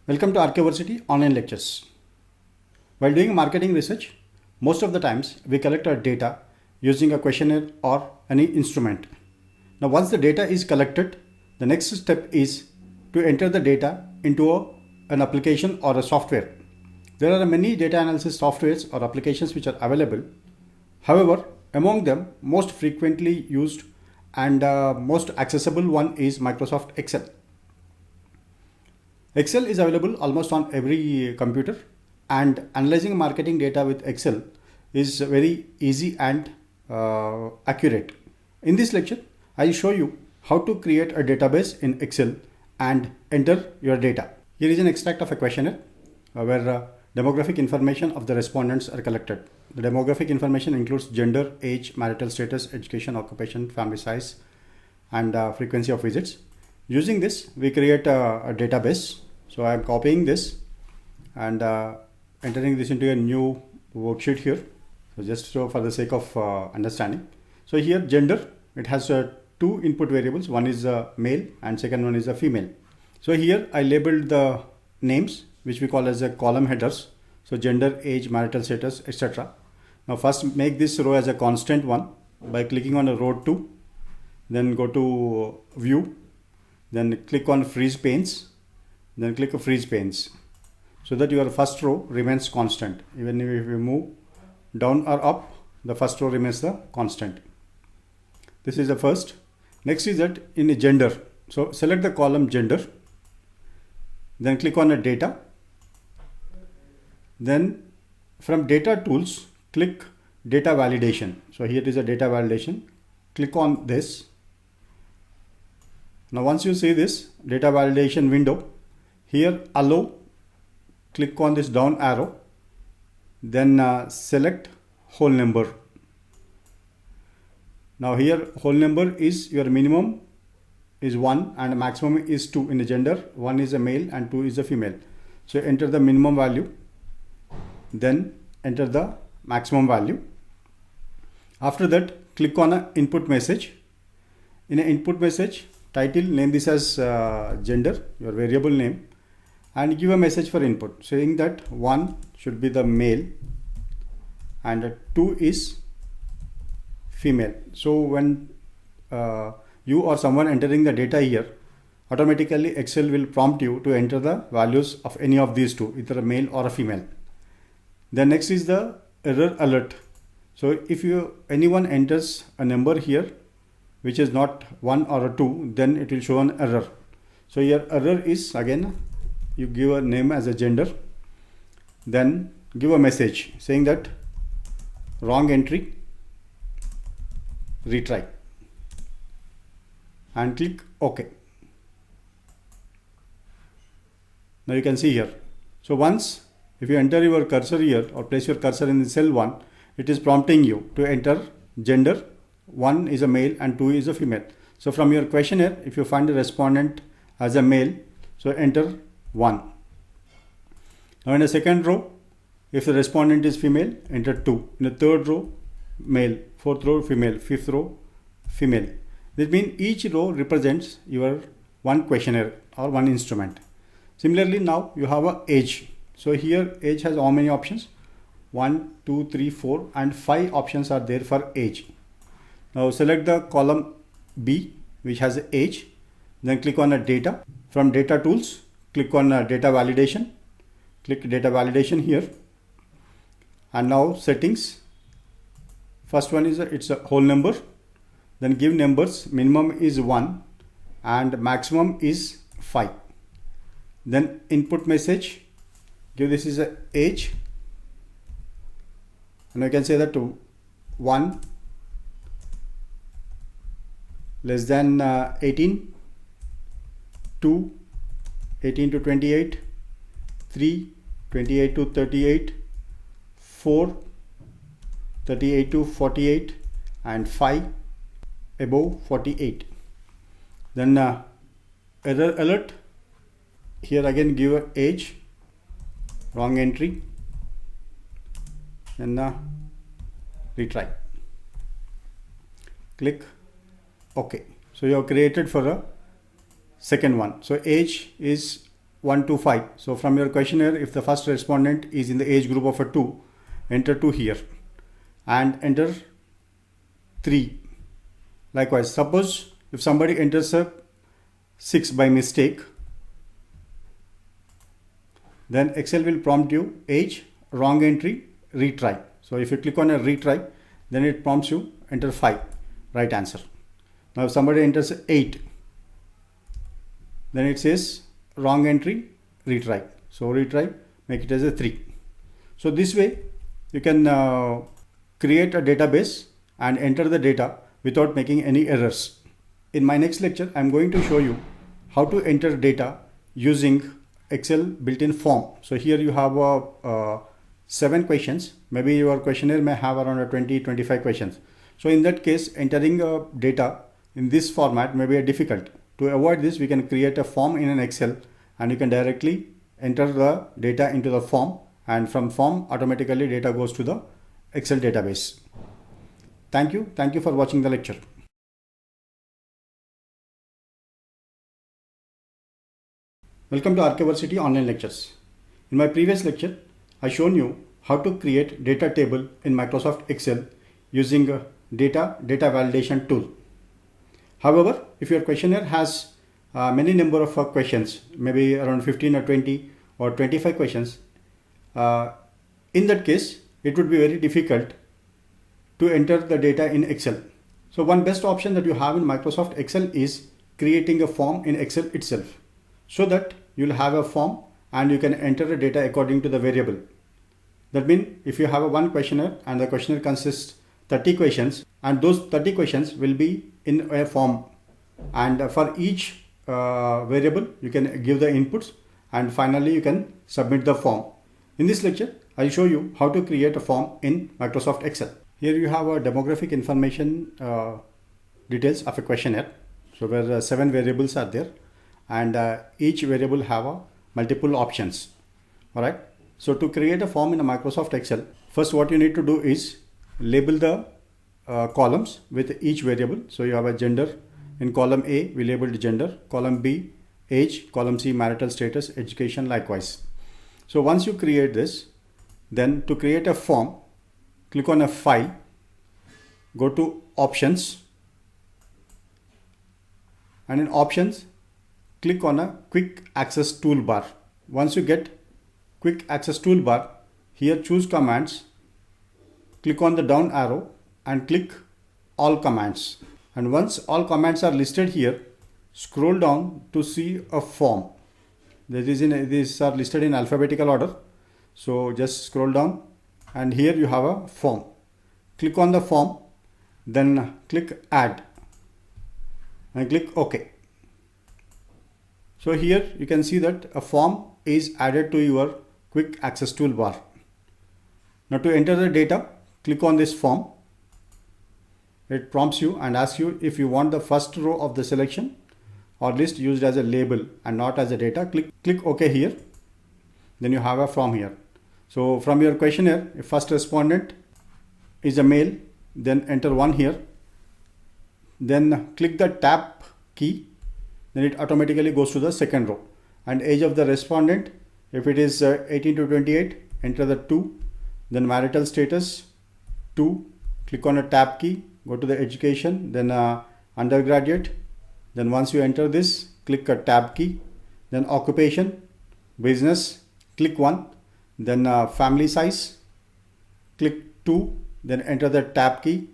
Welcome to Archiversity online lectures. While doing marketing research, most of the times we collect our data using a questionnaire or any instrument. Now once the data is collected, the next step is to enter the data into an application or a software. There are many data analysis softwares or applications which are available. However, among them, most frequently used and most accessible one is Microsoft Excel. Excel is available almost on every computer, and analyzing marketing data with Excel is very easy and accurate. In this lecture, I will show you how to create a database in Excel and enter your data. Here is an extract of a questionnaire where demographic information of the respondents are collected. The demographic information includes gender, age, marital status, education, occupation, family size, and frequency of visits. Using this, we create a database. So I am copying this and entering this into a new worksheet here. So just so for the sake of understanding. So here gender, it has two input variables. One is a male and second one is a female. So here I labeled the names which we call as a column headers. So gender, age, marital status, etc. Now first make this row as a constant one by clicking on a row 2. Then go to view. Then click on freeze panes. Then click freeze panes so that your first row remains constant. Even if you move down or up, the first row remains the constant. This is the first. Next is that in a gender. So select the column gender. Then click on a data. Then from data tools, click data validation. So here is a data validation. Click on this. Now once you see this data validation window, here allow, click on this down arrow, then select whole number. Now here whole number is your minimum is 1 and maximum is 2 in the gender. 1 is a male and 2 is a female. So enter the minimum value, then enter the maximum value. After that, click on an input message. In an input message, title, name this as gender, your variable name, and give a message for input saying that 1 should be the male and 2 is female. So when you or someone entering the data here, automatically Excel will prompt you to enter the values of any of these two, either a male or a female. Then next is the error alert. So if anyone enters a number here which is not 1 or a 2, then it will show an error. So your error is, again, you give a name as a gender, then give a message saying that wrong entry, retry, and click OK. Now you can see here. So once if you enter your cursor here or place your cursor in the cell 1, it is prompting you to enter gender. 1 is a male and 2 is a female. So from your questionnaire, if you find the respondent as a male, so enter 1. Now in the second row, if the respondent is female, enter 2. In the third row, male. Fourth row, female. Fifth row, female. This means each row represents your one questionnaire or one instrument. Similarly, now you have a age. So here age has how many options? 1, 2, 3, 4 and 5 options are there for age. Now select the column B which has age. Then click on a data. From data tools, click on data validation. Click data validation here. And now settings. First one is it's a whole number. Then give numbers. Minimum is 1 and maximum is 5. Then input message. Give this is a age. And I can say that 1 less than 18, 2, 18 to 28, 3, 28 to 38, 4, 38 to 48 and 5 above 48. Then error alert. Here again give a age, wrong entry, and retry. Click OK. So you have created for a second one. So age is 1 to 5. So from your questionnaire, if the first respondent is in the age group of a 2, enter 2 here and enter 3. Likewise, suppose if somebody enters a 6 by mistake, then Excel will prompt you age, wrong entry, retry. So if you click on a retry, then it prompts you enter 5, right answer. Now if somebody enters 8, then it says wrong entry, retry. So retry, make it as a 3. So this way you can create a database and enter the data without making any errors. In my next lecture, I'm going to show you how to enter data using Excel built-in form. So here you have 7 questions. Maybe your questionnaire may have around 20-25 questions. So in that case, entering data in this format may be difficult. To avoid this, we can create a form in an Excel and you can directly enter the data into the form, and from form automatically data goes to the Excel database. Thank you. Thank you for watching the lecture. Welcome to Archiversity online lectures. In my previous lecture, I shown you how to create data table in Microsoft Excel using a data validation tool. However, if your questionnaire has many number of questions, maybe around 15 or 20 or 25 questions, in that case, it would be very difficult to enter the data in Excel. So one best option that you have in Microsoft Excel is creating a form in Excel itself, so that you'll have a form and you can enter the data according to the variable. That means if you have a one questionnaire and the questionnaire consists 30 questions, and those 30 questions will be in a form, and for each variable you can give the inputs and finally you can submit the form. In this lecture, I'll show you how to create a form in Microsoft Excel. Here you have a demographic information details of a questionnaire. So where 7 variables are there, and each variable have multiple options. All right. So to create a form in a Microsoft Excel, first what you need to do is label the columns with each variable. So you have a gender. In column A, we labeled gender. Column B, age. Column C, marital status, education, likewise. So once you create this, then to create a form, click on a file, go to options, and in options, click on a quick access toolbar. Once you get quick access toolbar, here choose commands, click on the down arrow and click all commands. And once all commands are listed here, scroll down to see a form. These are listed in alphabetical order. So just scroll down and here you have a form. Click on the form, then click add and click OK. So here you can see that a form is added to your quick access toolbar. Now to enter the data, click on this form. It prompts you and asks you if you want the first row of the selection or list used as a label and not as a data. Click OK here. Then you have a form here. So from your questionnaire, if first respondent is a male, then enter 1 here. Then click the tab key. Then it automatically goes to the second row. And age of the respondent, if it is 18 to 28, enter the 2. Then marital status 2. Click on a tab key. Go to the education, then undergraduate. Then once you enter this, click a tab key. Then occupation, business, click 1. Then family size, click 2. Then enter the tab key.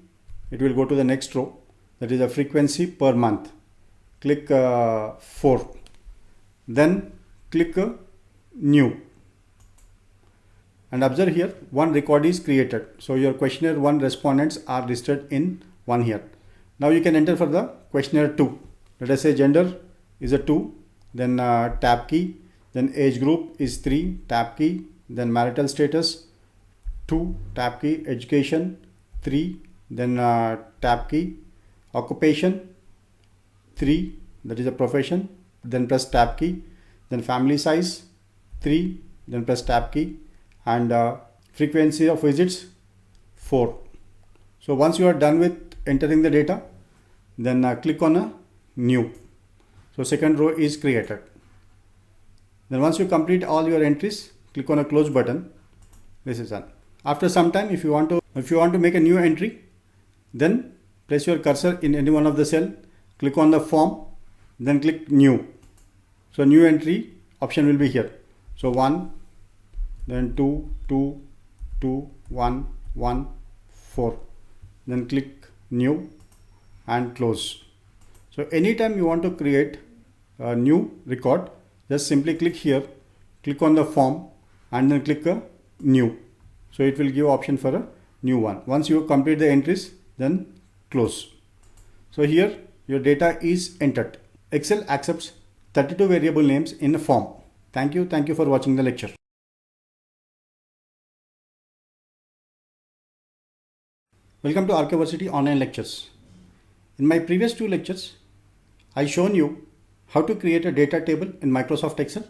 It will go to the next row. That is a frequency per month. Click 4. Then click new. And observe here, 1 record is created. So your questionnaire 1 respondents are listed in 1 here. Now you can enter for the questionnaire 2. Let us say gender is a 2, then tab key, then age group is 3, tab key, then marital status 2, tab key, education 3, then tab key, occupation 3, that is a profession, then press tab key, then family size 3, then press tab key, and frequency of visits 4. So once you are done with entering the data, then click on a new. So second row is created. Then once you complete all your entries, click on a close button. This is done. After some time, if you want to make a new entry, then place your cursor in any one of the cell, click on the form, then click new. So new entry option will be here. So 1, then 2, 2, 2, 1, 1, 4. Then click new and close. So anytime you want to create a new record, just simply click here, click on the form and then click a new. So it will give option for a new one. Once you complete the entries, then close. So here your data is entered. Excel accepts 32 variable names in a form. Thank you for watching the lecture. Welcome to Archiversity online lectures. In my previous 2 lectures, I shown you how to create a data table in Microsoft Excel,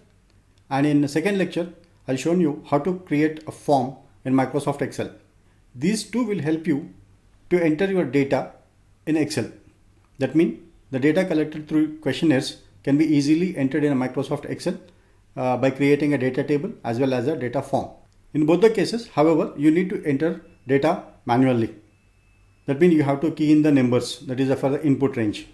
and in the second lecture, I shown you how to create a form in Microsoft Excel. These two will help you to enter your data in Excel. That means the data collected through questionnaires can be easily entered in a Microsoft Excel by creating a data table as well as a data form. In both the cases, however, you need to enter data manually. That means you have to key in the numbers, that is for the input range.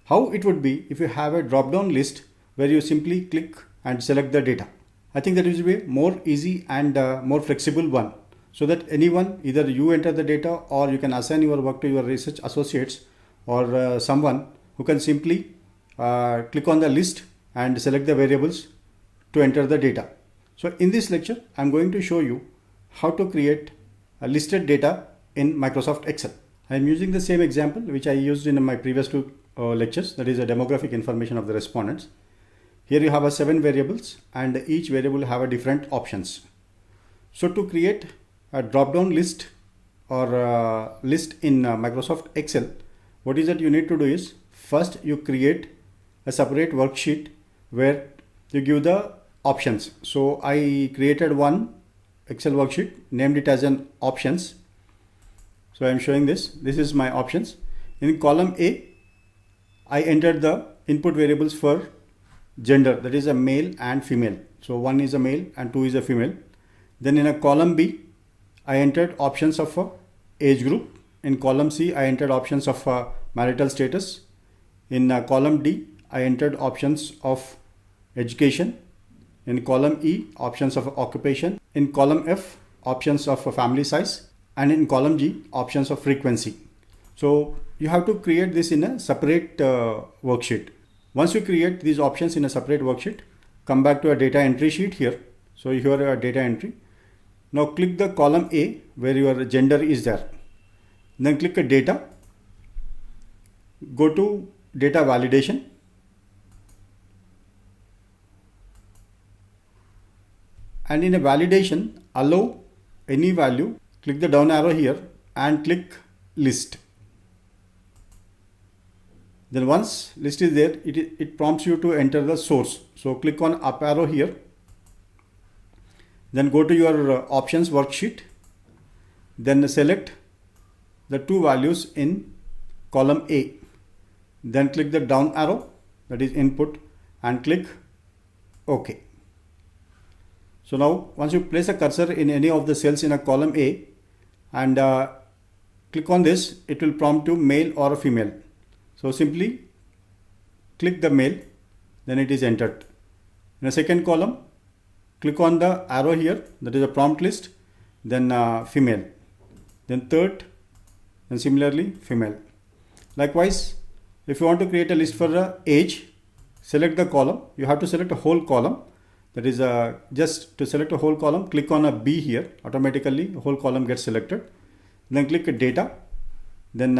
How it would be if you have a drop-down list where you simply click and select the data. I think that will be a more easy and more flexible one, so that anyone, either you enter the data or you can assign your work to your research associates or someone who can simply click on the list and select the variables to enter the data. So in this lecture, I'm going to show you how to create a listed data in Microsoft Excel. I'm using the same example which I used in my previous 2 lectures, that is a demographic information of the respondents. Here you have 7 variables and each variable have a different options. So to create a drop-down list or list in Microsoft Excel, what is that you need to do is, first you create a separate worksheet where you give the options. So I created one Excel worksheet, named it as an options. So I am showing this. This is my options. In column A, I entered the input variables for gender, that is a male and female. So 1 is a male and 2 is a female. Then in a column B, I entered options of age group. In column C, I entered options of marital status. In column D, I entered options of education. In column E, options of occupation. In column F, options of family size. And in column G, options of frequency. So you have to create this in a separate worksheet. Once you create these options in a separate worksheet, come back to a data entry sheet here. So here are data entry. Now click the column A where your gender is there. Then click a data. Go to data validation. And in a validation, allow any value. Click the down arrow here and click list. Then once list is there, it prompts you to enter the source. So click on up arrow here. Then go to your options worksheet. Then select the 2 values in column A. Then click the down arrow, that is input, and click OK. So now once you place a cursor in any of the cells in a column A and click on this, it will prompt you male or a female. So simply click the male, then it is entered. In the second column, click on the arrow here, that is a prompt list, then female. Then third, and similarly female. Likewise, if you want to create a list for the age, select the column. You have to select a whole column. That is just to select a whole column, click on a B here. Automatically, the whole column gets selected. Then click data. Then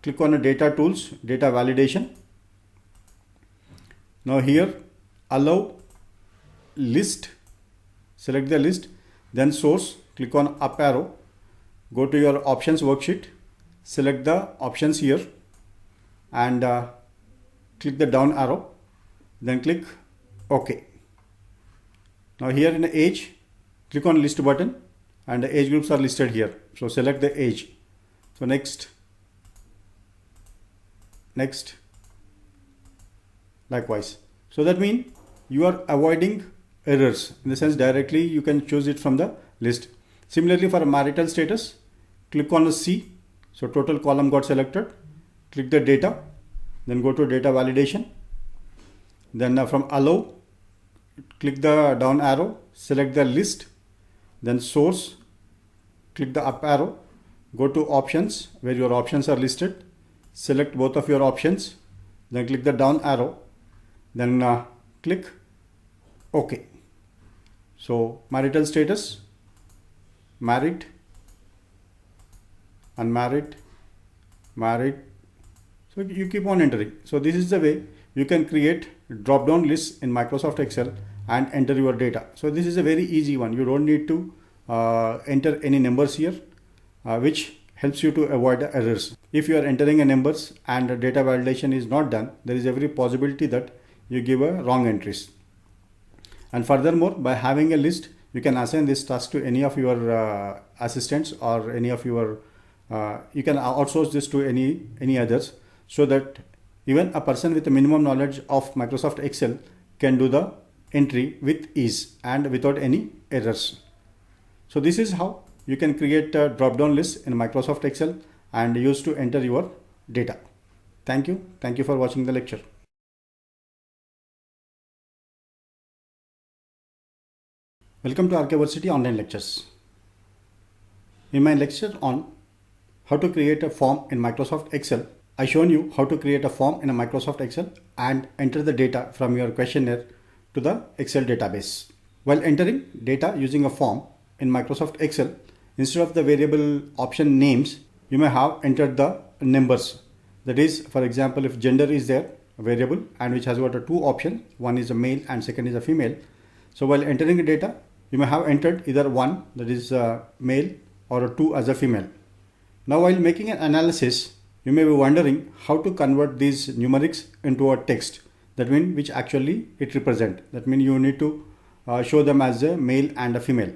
click on data tools, data validation. Now here, allow list. Select the list. Then source. Click on up arrow. Go to your options worksheet. Select the options here. And click the down arrow. Then click OK. Now here in the age, click on list button and the age groups are listed here. So select the age. So next, likewise. So that means you are avoiding errors. In the sense, directly you can choose it from the list. Similarly, for marital status, click on the C. So total column got selected. Click the data, then go to data validation. Then from allow, click the down arrow, select the list, then source, click the up arrow, go to options where your options are listed, select both of your options, then click the down arrow, then click OK. So marital status, married, unmarried, married. So you keep on entering. So this is the way you can create drop down lists in Microsoft Excel and enter your data. So this is a very easy one. You don't need to enter any numbers here, which helps you to avoid the errors. If you are entering a numbers and the data validation is not done, there is every possibility that you give a wrong entries. And furthermore, by having a list, you can assign this task to any of your assistants or any of your, you can outsource this to any others, so that even a person with a minimum knowledge of Microsoft Excel can do the entry with ease and without any errors. So this is how you can create a drop-down list in Microsoft Excel and use to enter your data. Thank you. Thank you for watching the lecture. Welcome to Archiversity online lectures. In my lecture on how to create a form in Microsoft Excel, I shown you how to create a form in a Microsoft Excel and enter the data from your questionnaire to the Excel database. While entering data using a form in Microsoft Excel, instead of the variable option names, you may have entered the numbers. That is, for example, if gender is there, a variable, and which has got a two option, one is a male and second is a female. So while entering the data, you may have entered either one, that is a male, or a two as a female. Now while making an analysis, you may be wondering how to convert these numerics into a text. That means which actually it represent. That means you need to show them as a male and a female.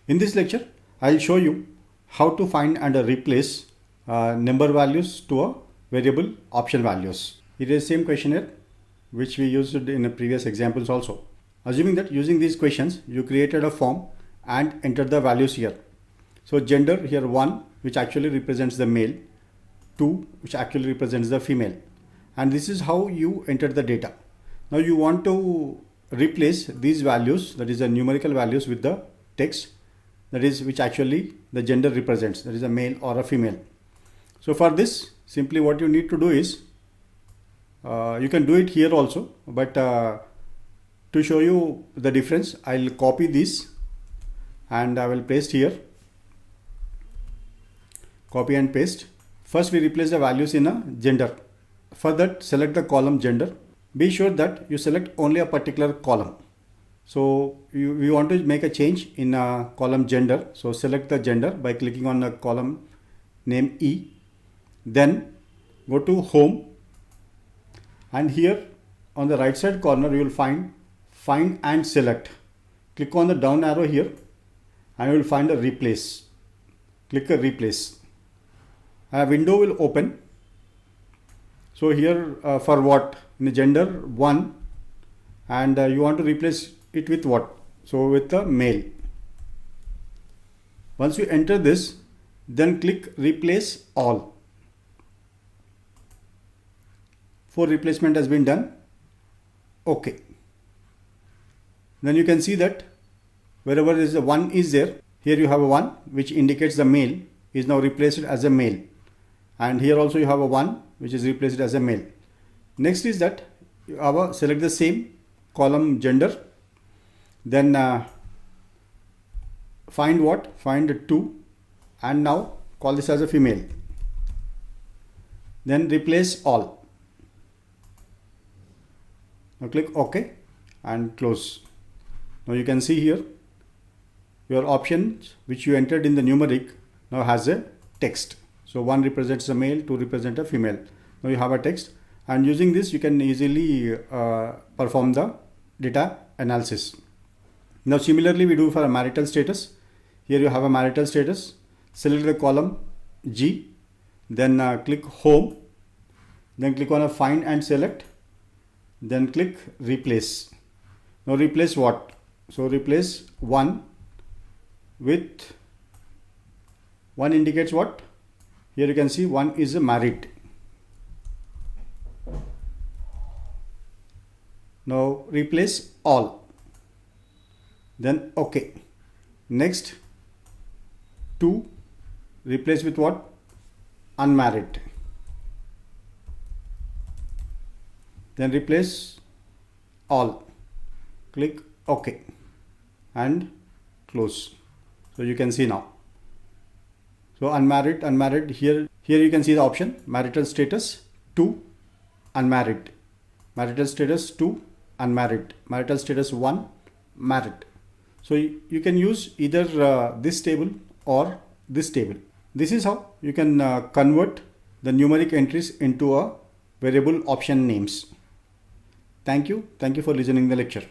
In this lecture, I'll show you how to find and replace number values to a variable option values. It is same questionnaire which we used in the previous examples also. Assuming that using these questions, you created a form and entered the values here. So gender here 1, which actually represents the male, 2, which actually represents the female. And this is how you enter the data. Now you want to replace these values, that is the numerical values, with the text, that is which actually the gender represents, that is a male or a female. So for this, simply what you need to do is, you can do it here also, but to show you the difference, I'll copy this and I will paste here. Copy and paste. First we replace the values in a gender. For that, select the column gender. Be sure that you select only a particular column. So we want to make a change in a column gender. So select the gender by clicking on the column name E. Then go to home, and here on the right side corner you will find and select. Click on the down arrow here and you will find a replace. Click a replace. A window will open. So here for what? In the gender 1, and you want to replace it with what? So with the male. Once you enter this, then click replace all. For replacement has been done. Okay. Then you can see that wherever there is a 1 is there, here you have a 1 which indicates the male is now replaced as a male. And here also you have a 1 which is replaced as a male. Next is that you have select the same column gender. Then find what? Find 2 and now call this as a female. Then replace all. Now click OK and close. Now you can see here your options which you entered in the numeric now has a text. So 1 represents a male, 2 represents a female. Now you have a text, and using this you can easily perform the data analysis. Now similarly we do for a marital status. Here you have a marital status. Select the column G, then click home, then click on a find and select, then click replace. Now replace what? So replace 1 with 1 indicates what? Here you can see 1 is a married. Now replace all. Then OK. Next 2 replace with what? Unmarried. Then replace all. Click OK and close. So you can see now. So unmarried, here you can see the option marital status 2 unmarried, marital status 2 unmarried, marital status 1 married. So you can use either this table or this table. This is how you can convert the numeric entries into a variable option names. Thank you for listening the lecture.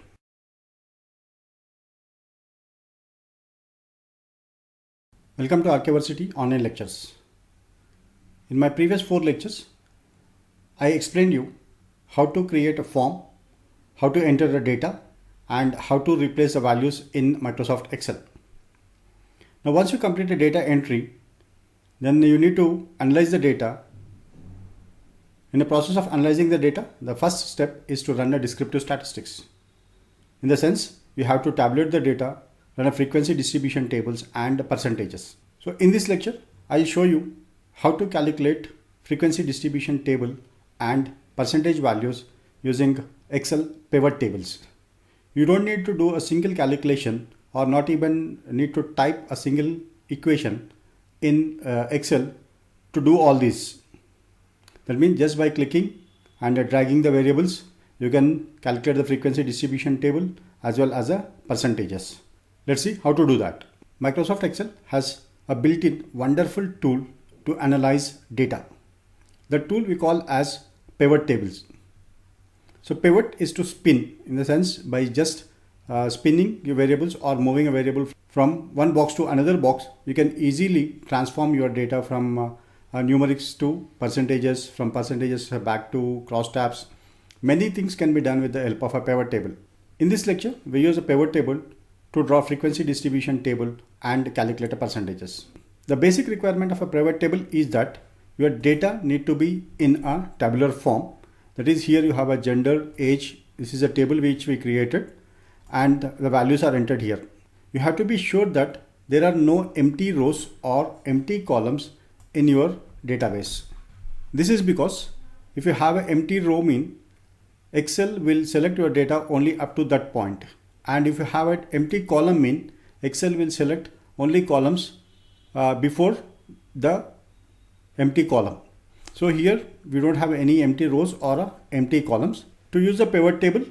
Welcome to Archiversity online lectures. In my previous 4 lectures, I explained you how to create a form, how to enter the data, and how to replace the values in Microsoft Excel. Now once you complete the data entry, then you need to analyze the data. In the process of analyzing the data, the first step is to run a descriptive statistics. In the sense, you have to tabulate the data, run a frequency distribution tables and percentages. So in this lecture, I will show you how to calculate frequency distribution table and percentage values using Excel pivot tables. You don't need to do a single calculation or not even need to type a single equation in Excel to do all this. That means just by clicking and dragging the variables, you can calculate the frequency distribution table as well as the percentages. Let's see how to do that. Microsoft Excel has a built-in wonderful tool to analyze data. The tool we call as pivot tables. So pivot is to spin, in the sense by just spinning your variables or moving a variable from one box to another box, you can easily transform your data from numerics to percentages, from percentages back to crosstabs. Many things can be done with the help of a pivot table. In this lecture, we use a pivot table to draw frequency distribution table and calculate the percentages. The basic requirement of a pivot table is that your data need to be in a tabular form. That is, here you have a gender, age. This is a table which we created and the values are entered here. You have to be sure that there are no empty rows or empty columns in your database. This is because if you have an empty row mean, Excel will select your data only up to that point. And if you have an empty column mean, Excel will select only columns before the empty column. So here we don't have any empty rows or empty columns. To use the pivot table,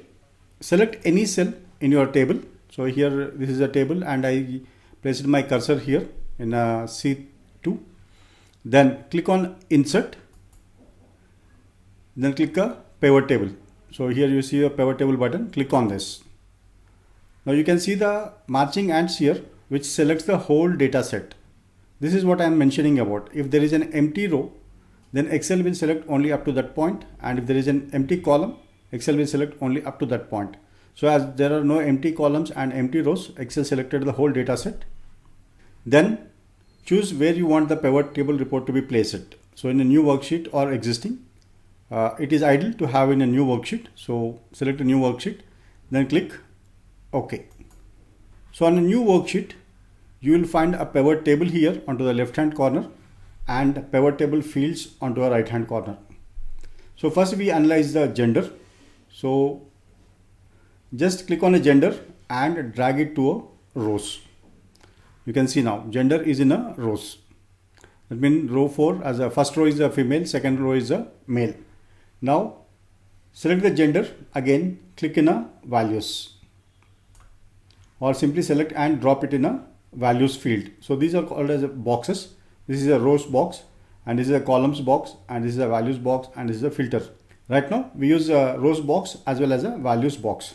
select any cell in your table. So here this is a table and I placed my cursor here in a C2. Then click on insert. Then click a pivot table. So here you see a pivot table button. Click on this. Now you can see the marching ants here, which selects the whole data set. This is what I am mentioning about. If there is an empty row, then Excel will select only up to that point. And if there is an empty column, Excel will select only up to that point. So as there are no empty columns and empty rows, Excel selected the whole data set. Then choose where you want the pivot table report to be placed. So in a new worksheet or existing, it is ideal to have in a new worksheet. So select a new worksheet, then click OK. So on a new worksheet, you will find a pivot table here onto the left hand corner and pivot table fields onto the right hand corner. So first we analyze the gender. So just click on a gender and drag it to a rows. You can see now gender is in a rows. That means row 4 as a first row is a female, second row is a male. Now select the gender, again click in a values, or simply select and drop it in a values field. So these are called as boxes. This is a rows box and this is a columns box and this is a values box and this is a filter. Right now we use a rows box as well as a values box.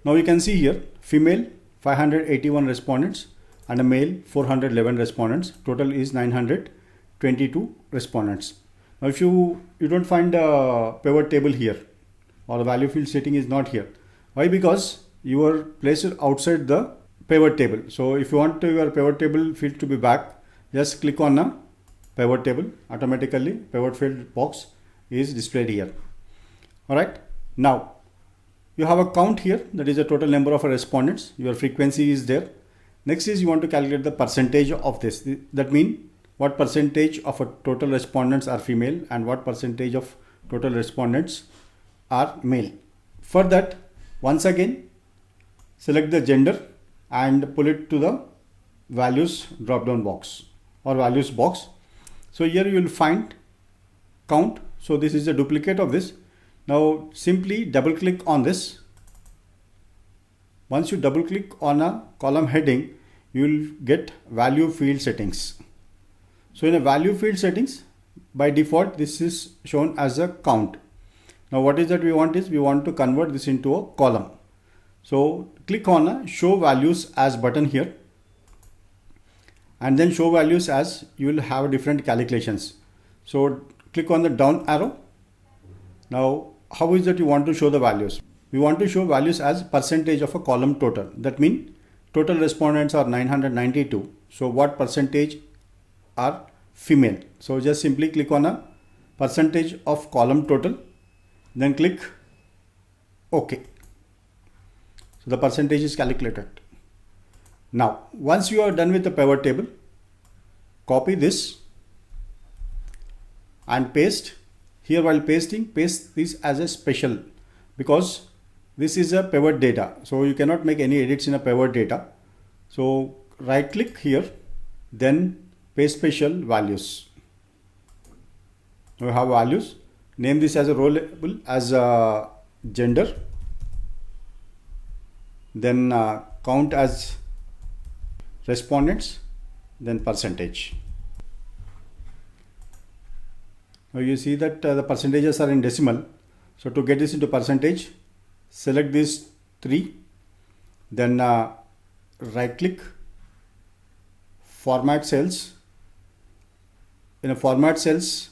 Now you can see here female 581 respondents and a male 411 respondents. Total is 922 respondents. Now if you don't find a pivot table here or the value field setting is not here. Why? Because you are placed outside the pivot table. So if you want your pivot table field to be back, just click on a pivot table. Automatically pivot field box is displayed here. Alright, now you have a count here, that is the total number of respondents. Your frequency is there. Next is you want to calculate the percentage of this. That means what percentage of a total respondents are female and what percentage of total respondents are male. For that, once again select the gender and pull it to the values drop down box or values box. So here you will find count. So this is a duplicate of this. Now simply double click on this. Once you double click on a column heading, you will get value field settings. So in a value field settings, by default this is shown as a count. Now what is that we want is we want to convert this into a column. So click on a show values as button here, and then show values as, you will have different calculations. So click on the down arrow. Now how is that you want to show the values? We want to show values as percentage of a column total. That means total respondents are 992. So what percentage are female? So just simply click on a percentage of column total, then click OK. So the percentage is calculated. Now once you are done with the pivot table, copy this and paste. Here while pasting, paste this as a special, because this is a pivot data. So you cannot make any edits in a pivot data. So right click here, then paste special values. Now we have values. Name this as a row label as a gender. Then count as respondents, then percentage. Now you see that the percentages are in decimal. So to get this into percentage, select these three, then right click, format cells. In a format cells,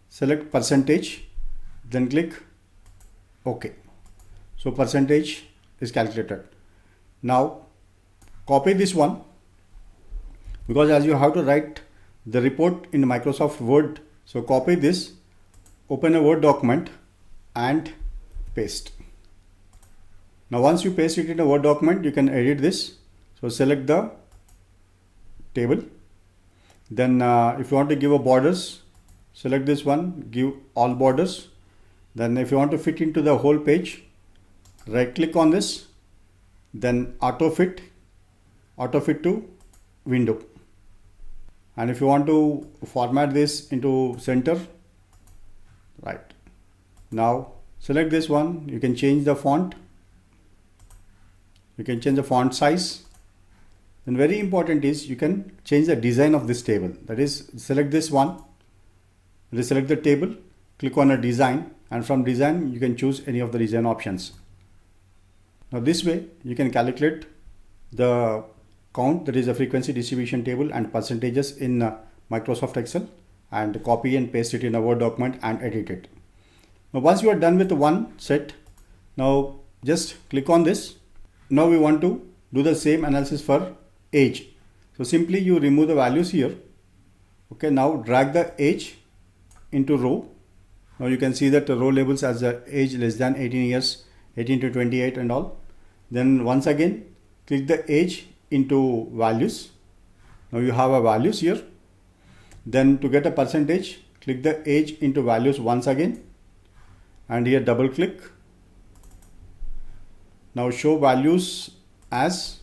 select percentage, then click OK. So percentage is calculated. Now copy this one, because as you have to write the report in Microsoft Word. So copy this, open a Word document and paste. Now once you paste it in a Word document, you can edit this. So select the table. Then if you want to give a borders, select this one, give all borders. Then if you want to fit into the whole page, right click on this, then auto fit to window. And if you want to format this into center, right. Now select this one, you can change the font, you can change the font size. And very important is you can change the design of this table. That is, select this one, select the table, click on a design, and from design you can choose any of the design options. Now this way you can calculate the count, that is a frequency distribution table and percentages in Microsoft Excel, and copy and paste it in a Word document and edit it. Now once you are done with one set, now just click on this. Now we want to do the same analysis for age. So simply you remove the values here. Okay, now drag the age into row. Now you can see that the row labels as the age less than 18 years, 18 to 28 and all. Then once again click the age into values. Now you have a values here. Then to get a percentage, click the age into values once again, and here double click. Now show values as,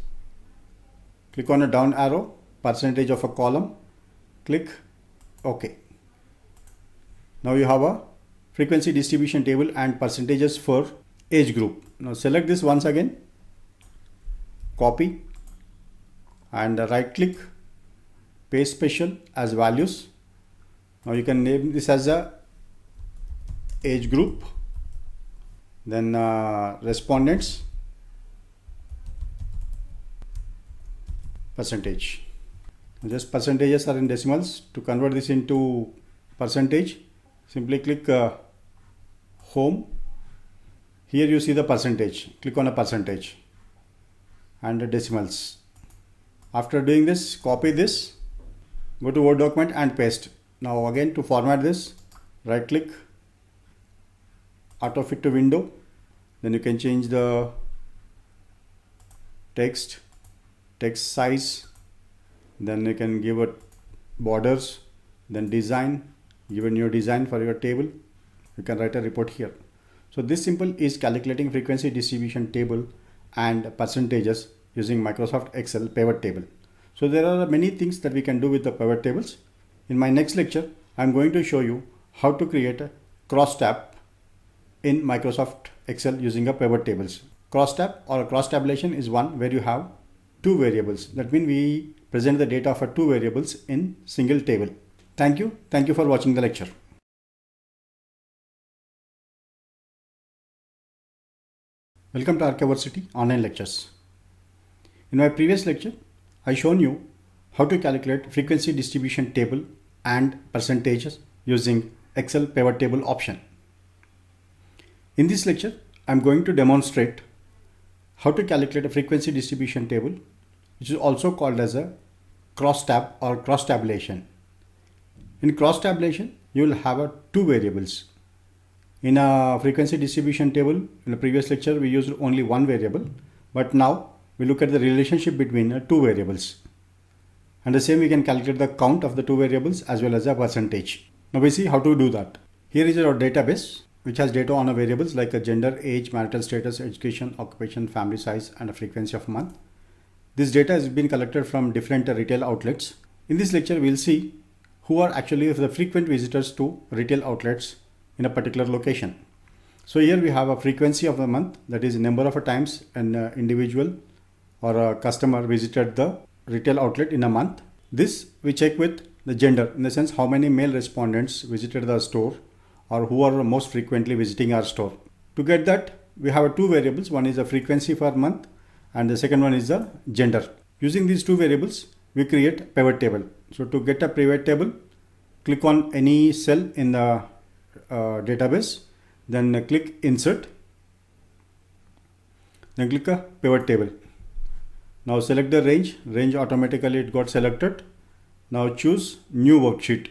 click on a down arrow, percentage of a column, click OK. Now you have a frequency distribution table and percentages for age group. Now select this once again, copy, and right click, paste special as values. Now you can name this as a age group, then respondents, percentage. Just percentages are in decimals. To convert this into percentage, simply click home. Here you see the percentage, click on a percentage. and the decimals. After doing this, copy this, go to Word document and paste. Now again, to format this, right click, auto fit to window, then you can change the text size, then you can give it borders, then design, give a new design for your table. You can write a report here. So this simple is calculating frequency distribution table and percentages using Microsoft Excel pivot table. So there are many things that we can do with the pivot tables. In my next lecture, I'm going to show you how to create a crosstab in Microsoft Excel using a pivot tables. Crosstab or cross tabulation is one where you have two variables. That means we present the data for two variables in single table. Thank you. Thank you for watching the lecture. Welcome to Archiversity online lectures. In my previous lecture, I shown you how to calculate frequency distribution table and percentages using Excel pivot table option. In this lecture, I'm going to demonstrate how to calculate a frequency distribution table, which is also called as a crosstab or cross tabulation. In cross tabulation, you will have two variables. In a frequency distribution table, in the previous lecture, we used only one variable, but now we look at the relationship between two variables. And the same, we can calculate the count of the two variables as well as a percentage. Now we see how to do that. Here is our database, which has data on a variables like a gender, age, marital status, education, occupation, family size, and a frequency of month. This data has been collected from different retail outlets. In this lecture, we'll see who are actually the frequent visitors to retail outlets in a particular location. So here we have a frequency of the month, that is number of times an individual or a customer visited the retail outlet in a month. This we check with the gender, in the sense how many male respondents visited the store or who are most frequently visiting our store. To get that, we have two variables. One is the frequency per month and the second one is the gender. Using these two variables, we create a pivot table. So to get a pivot table, click on any cell in the database, then click insert, then click a pivot table. Now select the range automatically it got selected. Now choose new worksheet,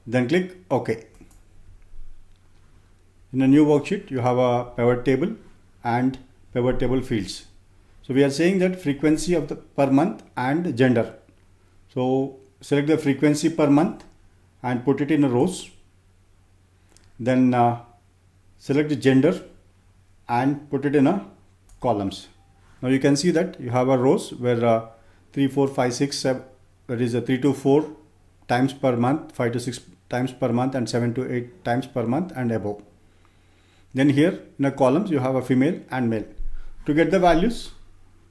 then click OK. In a new worksheet, you have a pivot table and pivot table fields. So we are saying that frequency of the per month and gender. So select the frequency per month and put it in rows. Then select the gender and put it in columns. Now you can see that you have a rows where 3, 4, 5, 6, 7, that is 3 to 4 times per month, 5 to 6 times per month, and 7 to 8 times per month and above. Then here in the columns you have a female and male. To get the values,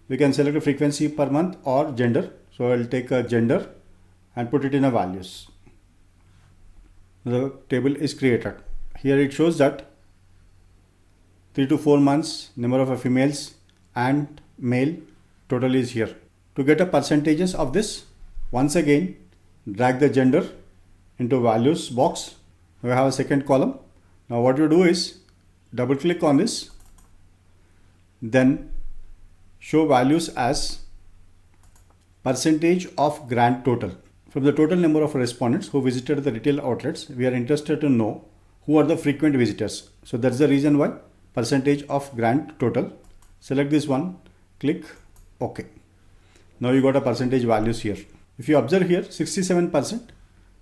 we can select a frequency per month or gender. So I'll take a gender and put it in a values. The table is created. Here it shows that 3 to 4 months, number of females and male total is here. To get a percentages of this, once again drag the gender into values box. We have a second column. Now what you do is double click on this, then show values as percentage of grand total. From the total number of respondents who visited the retail outlets, we are interested to know who are the frequent visitors. So that's the reason why percentage of grand total. Select this one, click OK. Now you got a percentage values here. If you observe here, 67%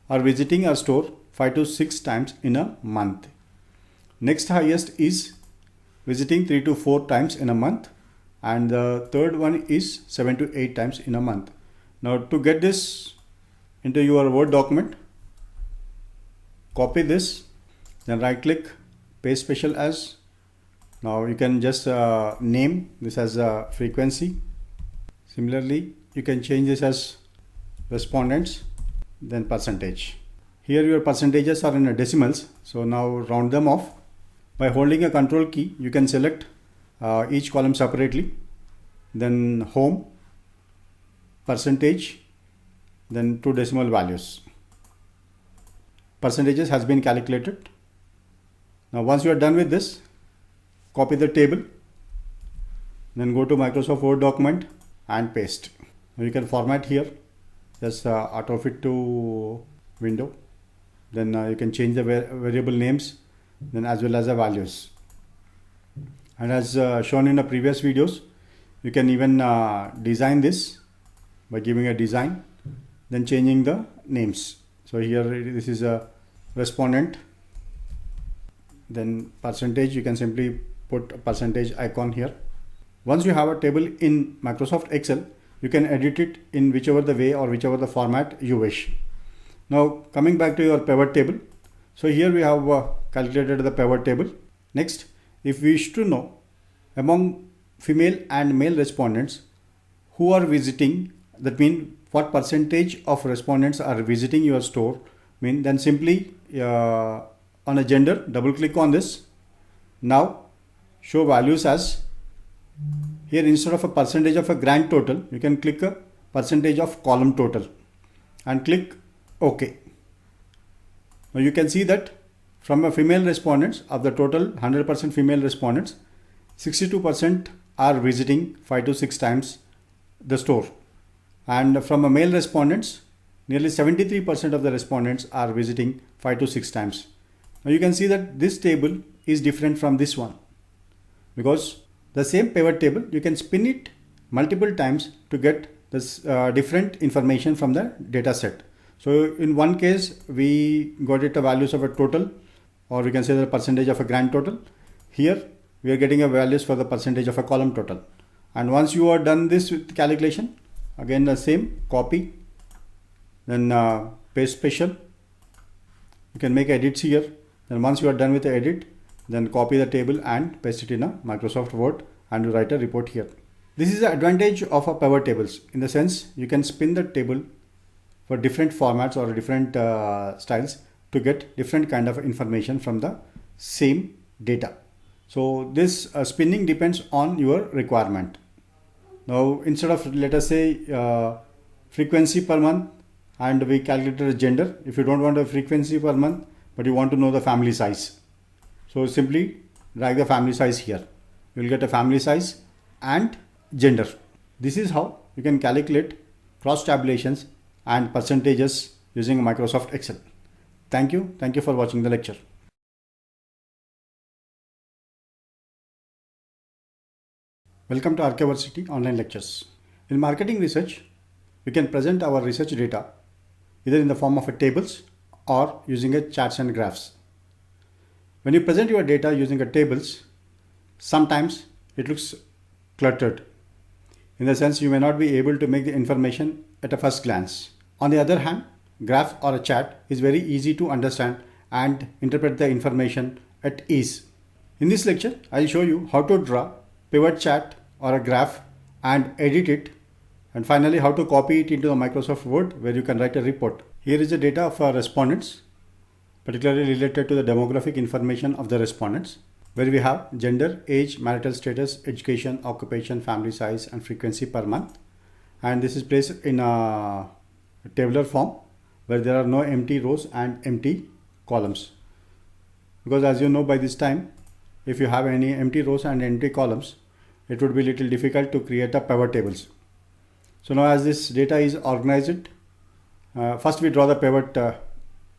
are visiting our store 5 to 6 times in a month. Next highest is visiting 3 to 4 times in a month, and the third one is 7 to 8 times in a month. Now to get this into your Word document, copy this, then right click, paste special as. Now you can just name this as a frequency. Similarly, you can change this as respondents, then percentage. Here your percentages are in decimals, so now round them off. By holding a control key, you can select each column separately, then home, percentage, then 2 decimal values. Percentages has been calculated. Now once you are done with this, copy the table, Then go to Microsoft Word document and paste. Now you can format here, just auto fit to window. Then you can change the variable names, then as well as the values. And as shown in the previous videos, you can even design this by giving a design, then changing the names. So here this is a respondent, then percentage, you can simply put a percentage icon here. Once you have a table in Microsoft Excel, you can edit it in whichever the way or whichever the format you wish. Now coming back to your pivot table. So here we have calculated the pivot table. Next, if we wish to know among female and male respondents who are visiting, that means what percentage of respondents are visiting your store, then simply on a gender, double click on this. Now show values as, here instead of a percentage of a grand total, you can click a percentage of column total and click OK. Now you can see that from a female respondents, of the total 100% female respondents, 62% are visiting 5 to 6 times the store. And from a male respondents, nearly 73% of the respondents are visiting 5 to 6 times. Now you can see that this table is different from this one, because the same pivot table, you can spin it multiple times to get this different information from the data set. So in one case, we got it the values of a total, or we can say the percentage of a grand total. Here we are getting a values for the percentage of a column total. And once you are done this with calculation, again the same, copy, then paste special. You can make edits here. Then once you are done with the edit, then copy the table and paste it in a Microsoft Word and you write a report here. This is the advantage of a pivot tables, in the sense you can spin the table for different formats or different styles to get different kind of information from the same data. So this spinning depends on your requirement. Now instead of, let us say, frequency per month, and we calculated a gender, if you don't want a frequency per month but you want to know the family size, so simply drag the family size here. You will get a family size and gender. This is how you can calculate cross tabulations and percentages using Microsoft Excel. Thank you for watching the lecture. Welcome to Archiversity online lectures. In marketing research, we can present our research data either in the form of a tables or using a charts and graphs. When you present your data using a tables, sometimes it looks cluttered. In the sense, you may not be able to make the information at a first glance. On the other hand, graph or a chart is very easy to understand and interpret the information at ease. In this lecture, I'll show you how to draw pivot chart or a graph and edit it, and finally how to copy it into the Microsoft Word where you can write a report. Here is the data of our respondents, particularly related to the demographic information of the respondents, where we have gender, age, marital status, education, occupation, family size and frequency per month. And this is placed in a tabular form where there are no empty rows and empty columns. Because as you know, by this time, if you have any empty rows and empty columns, it would be a little difficult to create a pivot tables. So now as this data is organized, first we draw the pivot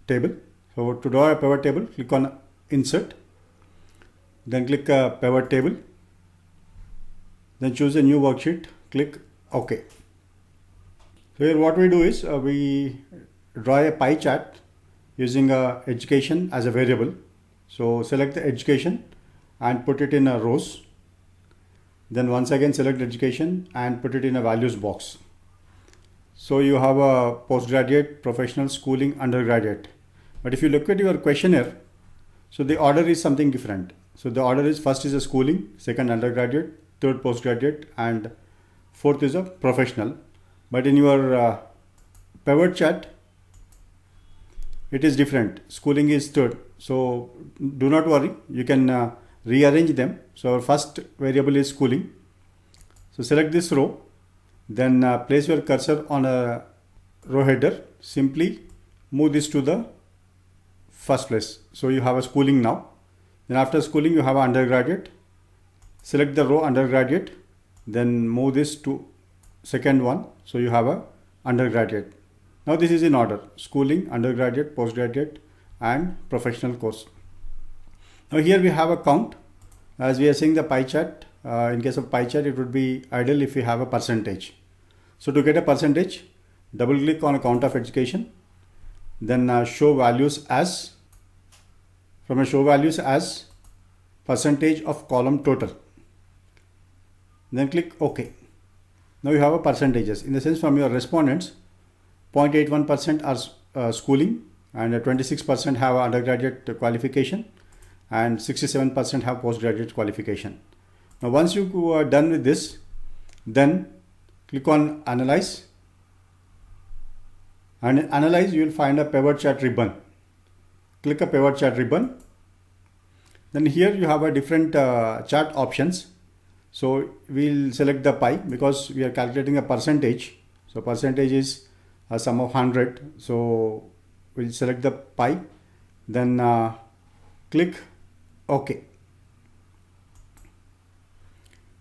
table. So to draw a pivot table, click on insert, then click pivot table, then choose a new worksheet, click OK. So here what we do is we draw a pie chart using education as a variable. So select the education and put it in a rows. Then once again select education and put it in a values box. So you have a postgraduate, professional, schooling, undergraduate. But if you look at your questionnaire, so the order is something different. So the order is, first is a schooling, second undergraduate, third postgraduate, and fourth is a professional. But in your pivot chart, it is different. Schooling is third. So do not worry, you can rearrange them. So our first variable is schooling. So select this row, then place your cursor on a row header. Simply move this to the first place. So you have a schooling now. Then after schooling, you have an undergraduate. Select the row undergraduate, then move this to second one. So you have a undergraduate. Now this is in order: schooling, undergraduate, postgraduate, and professional course. Now here we have a count. As we are seeing the pie chart, in case of pie chart, it would be ideal if we have a percentage. So to get a percentage, double click on a count of education, then show values as, from a show values as percentage of column total. Then click OK. Now you have a percentages. In the sense, from your respondents, 0.81% are schooling, and 26% have undergraduate qualification, and 67% have postgraduate qualification. Now once you are done with this, then click on analyze, and in analyze you will find a pivot chart ribbon. Click a pivot chart ribbon. Then here you have a different chart options. So we'll select the pie because we are calculating a percentage. So percentage is a sum of 100. So we'll select the pie, then click OK.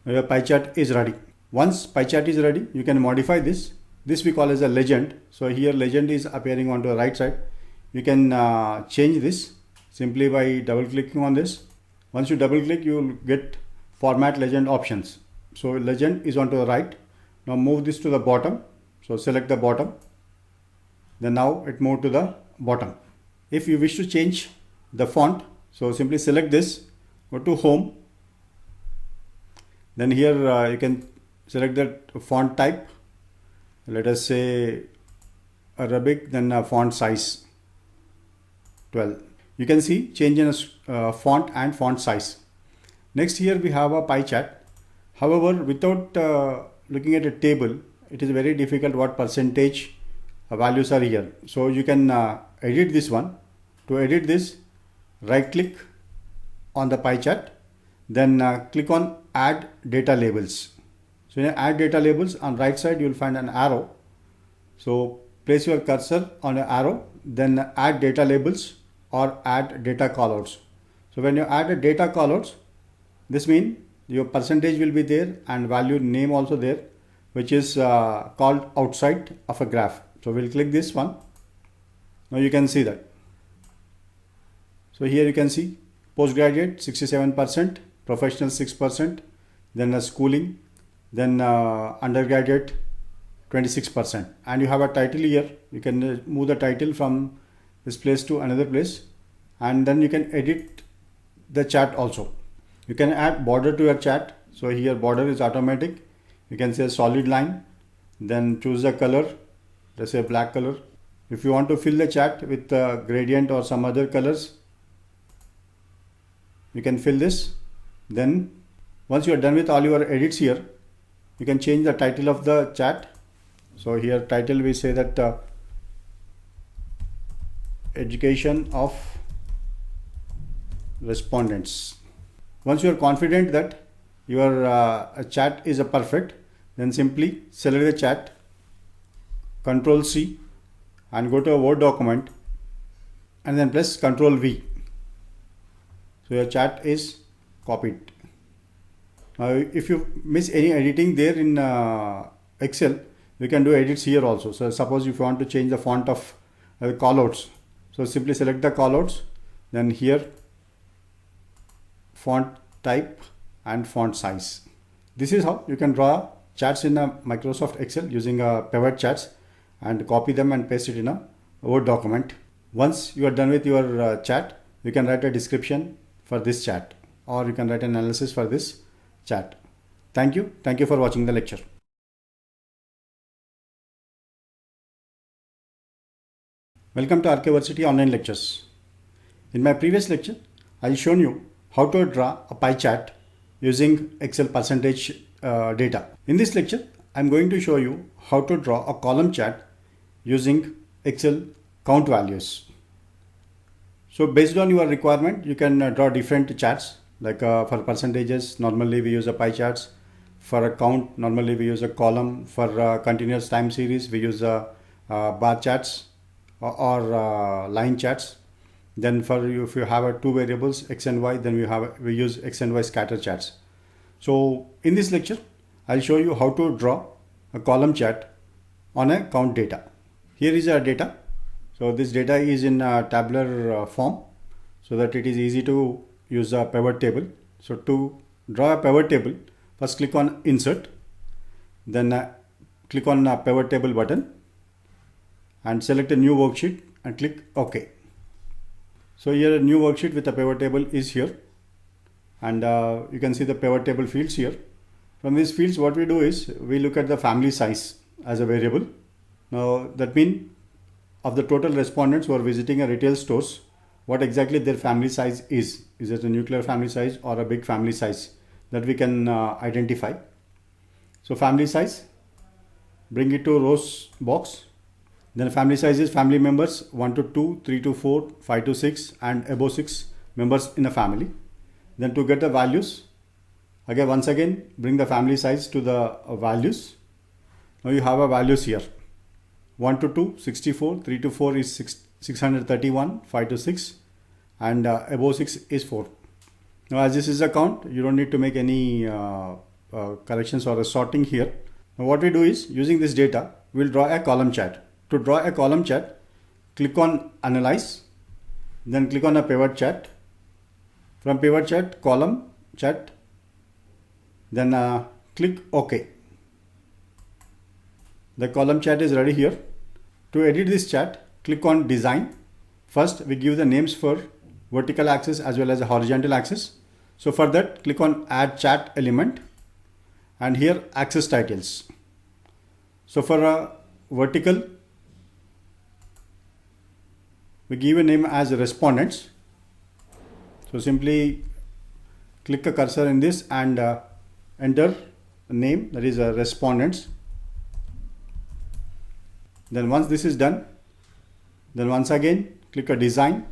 Now your pie chart is ready. Once pie chart is ready, you can modify this. This we call as a legend. So here legend is appearing on the right side. You can change this simply by double clicking on this. Once you double click, you will get format legend options. So legend is onto the right. Now move this to the bottom. So select the bottom. Then now it moved to the bottom. If you wish to change the font, so simply select this, go to home. Then here you can select the font type. Let us say Arabic, then font size 12. You can see change in font and font size. Next, here we have a pie chart. However, without looking at a table, it is very difficult what percentage values are here. So you can edit this one. To edit this, right click on the pie chart, then click on add data labels. So in add data labels, on right side you will find an arrow. So place your cursor on an arrow, then add data labels or add data callouts. So when you add a data callouts, this means your percentage will be there and value name also there, which is called outside of a graph. So we'll click this one. Now you can see that. So here you can see postgraduate 67%, professional 6%, then schooling, then undergraduate 26%. And you have a title here. You can move the title from this place to another place, and then you can edit the chart also. You can add border to your chart. So here border is automatic. You can say solid line, then choose the color, let's say black color. If you want to fill the chart with gradient or some other colors, you can fill this. Then once you are done with all your edits here, you can change the title of the chart. So here title we say that education of respondents. Once you are confident that your chart is a perfect, then simply select the chart, Control C, and go to a Word document, and then press Control V. So your chart is copied. Now if you miss any editing there in Excel, you can do edits here also. So suppose if you want to change the font of callouts, so simply select the callouts, then here font type and font size. This is how you can draw charts in a Microsoft Excel using pivot charts and copy them and paste it in a Word document. Once you are done with your chart, you can write a description for this chart, or you can write an analysis for this chart. Thank you. Thank you for watching the lecture. Welcome to Archiversity online lectures. In my previous lecture, I'll shown you how to draw a pie chart using Excel percentage data. In this lecture, I'm going to show you how to draw a column chart using Excel count values. So based on your requirement, you can draw different charts. Like for percentages, normally we use a pie charts. For a count, normally we use a column. For continuous time series, we use bar charts or line charts. Then for you, if you have two variables X and Y, then we use X and Y scatter charts. So in this lecture, I'll show you how to draw a column chart on a count data. Here is our data. So this data is in a tabular form so that it is easy to use a pivot table. So to draw a pivot table, first click on insert, then click on pivot table button and select a new worksheet and click OK. So here a new worksheet with a pivot table is here, and you can see the pivot table fields here. From these fields, what we do is we look at the family size as a variable. Now that means of the total respondents who are visiting a retail stores, what exactly their family size is. Is it a nuclear family size or a big family size? That we can identify. So family size, bring it to rows box. Then family size is family members 1 to 2, 3 to 4, 5 to 6 and above 6 members in a family. Then to get the values, again once again bring the family size to the values. Now you have a values here. 1 to 2, 64, 3 to 4 is 631, 5 to 6 and above 6 is 4. Now as this is a count, you don't need to make any corrections or a sorting here. Now what we do is, using this data, we'll draw a column chart. To draw a column chart, click on Analyze, then click on a pivot chart. From pivot chart, column chart, then click OK. The column chart is ready here. To edit this chart, click on Design. First, we give the names for vertical axis as well as the horizontal axis. So for that, click on Add Chart Element and here Axis Titles. So for a vertical, we give a name as Respondents. So simply click a cursor in this and enter the name, that is Respondents. Then once this is done, then once again click a Design,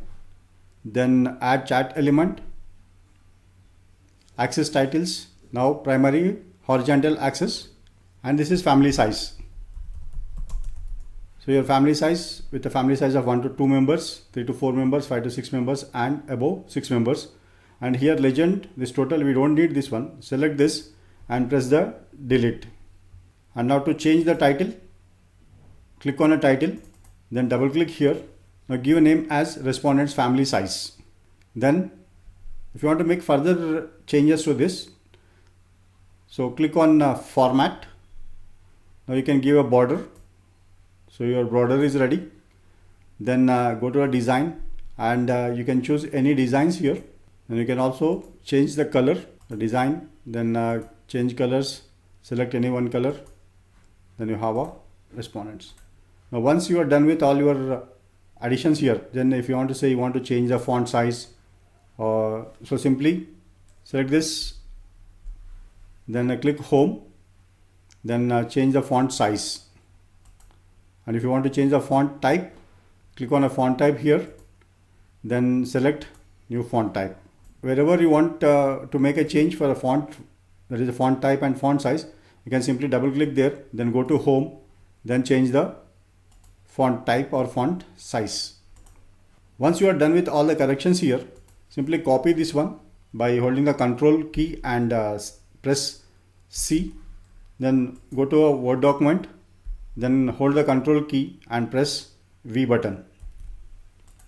then Add Chart Element, Axis Titles, now primary horizontal axis, and this is family size. So your family size with a family size of 1 to 2 members, 3 to 4 members, 5 to 6 members and above 6 members. And here legend, this total, we don't need this one. Select this and press the delete. And now to change the title, click on a title, then double click here. Now give a name as Respondents Family Size. Then if you want to make further changes to this, so click on Format. Now you can give a border. So your border is ready. Then go to a design and you can choose any designs here. And you can also change the color, the design, then change colors, select any one color. Then you have a respondents. Now once you are done with all your additions here, then if you want to say you want to change the font size, so simply select this, then click Home, then change the font size. And if you want to change the font type, click on a font type here, then select new font type. Wherever you want to make a change for a font, that is a font type and font size, you can simply double click there, then go to Home, then change the font type or font size. Once you are done with all the corrections here, simply copy this one by holding the Control key and press C, then go to a Word document, then hold the Control key and press V button.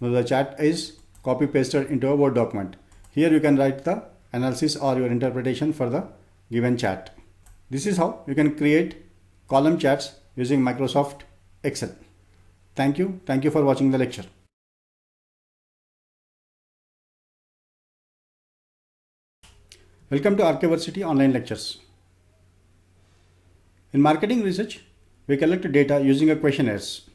Now the chart is copy pasted into a Word document. Here you can write the analysis or your interpretation for the given chart. This is how you can create column charts using Microsoft Excel. Thank you. Thank you for watching the lecture. Welcome to Archiversity online lectures. In marketing research, we collect data using a questionnaires,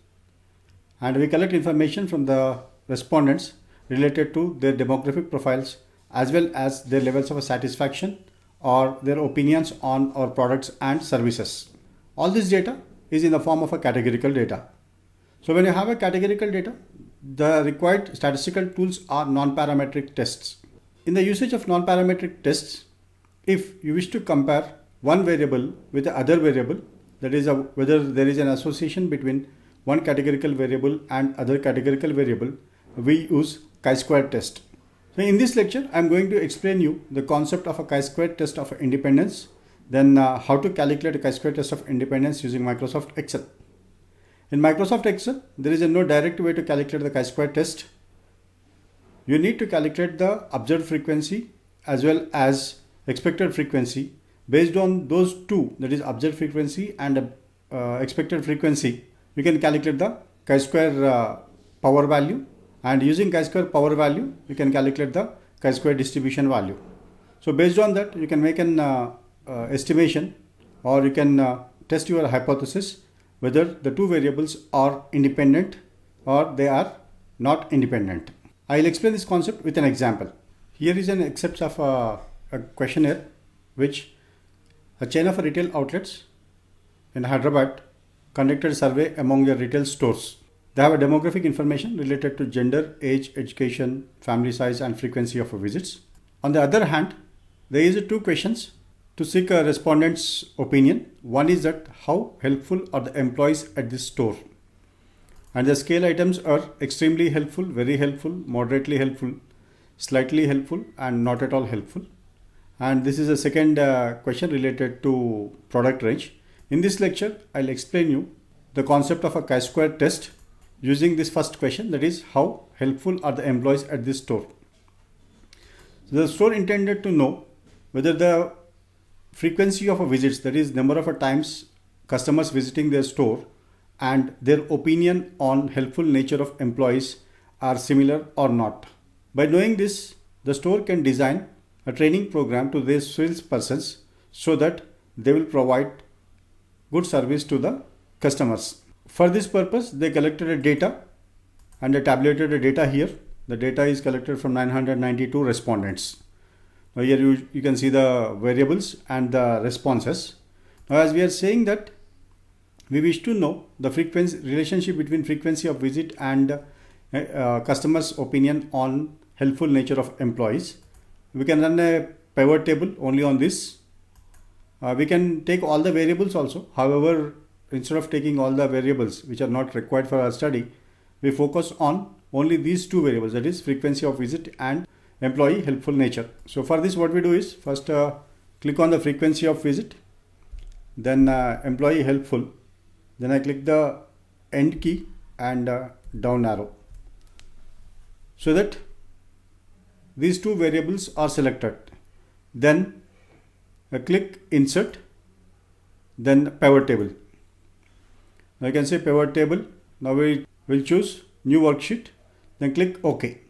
and we collect information from the respondents related to their demographic profiles as well as their levels of satisfaction or their opinions on our products and services. All this data is in the form of a categorical data. So when you have a categorical data, the required statistical tools are non-parametric tests. In the usage of non-parametric tests, if you wish to compare one variable with the other variable, that is whether there is an association between one categorical variable and other categorical variable, we use chi-square test. So in this lecture, I am going to explain you the concept of a chi-square test of independence, Then how to calculate a chi-square test of independence using Microsoft Excel. In Microsoft Excel, there is no direct way to calculate the chi-square test. You need to calculate the observed frequency as well as expected frequency. Based on those two, that is observed frequency and expected frequency, you can calculate the chi-square power value, and using chi-square power value, you can calculate the chi-square distribution value. So based on that, you can make an estimation, or you can test your hypothesis whether the two variables are independent or they are not independent. I'll explain this concept with an example. Here is an excerpt of a questionnaire which a chain of retail outlets in Hyderabad conducted a survey among their retail stores. They have a demographic information related to gender, age, education, family size and frequency of visits. On the other hand, there is two questions to seek a respondent's opinion. One is that how helpful are the employees at this store? And the scale items are extremely helpful, very helpful, moderately helpful, slightly helpful and not at all helpful. And this is a second question related to product range. In this lecture, I'll explain you the concept of a chi-square test using this first question, that is how helpful are the employees at this store. The store intended to know whether the frequency of visits, that is number of times customers visiting their store, and their opinion on helpful nature of employees are similar or not. By knowing this, the store can design a training program to their salespersons so that they will provide good service to the customers. For this purpose, they collected a data and they tabulated the data here. The data is collected from 992 respondents. Now here you can see the variables and the responses. Now as we are saying that we wish to know the frequency relationship between frequency of visit and customers' opinion on helpful nature of employees, we can run a pivot table only on this. We can take all the variables also. However, instead of taking all the variables which are not required for our study, we focus on only these two variables, that is frequency of visit and employee helpful nature. So for this, what we do is first click on the frequency of visit, then employee helpful, then I click the end key and down arrow so that these two variables are selected. Then click insert, then pivot table. Now you can say pivot table. Now we will choose new worksheet, then click OK.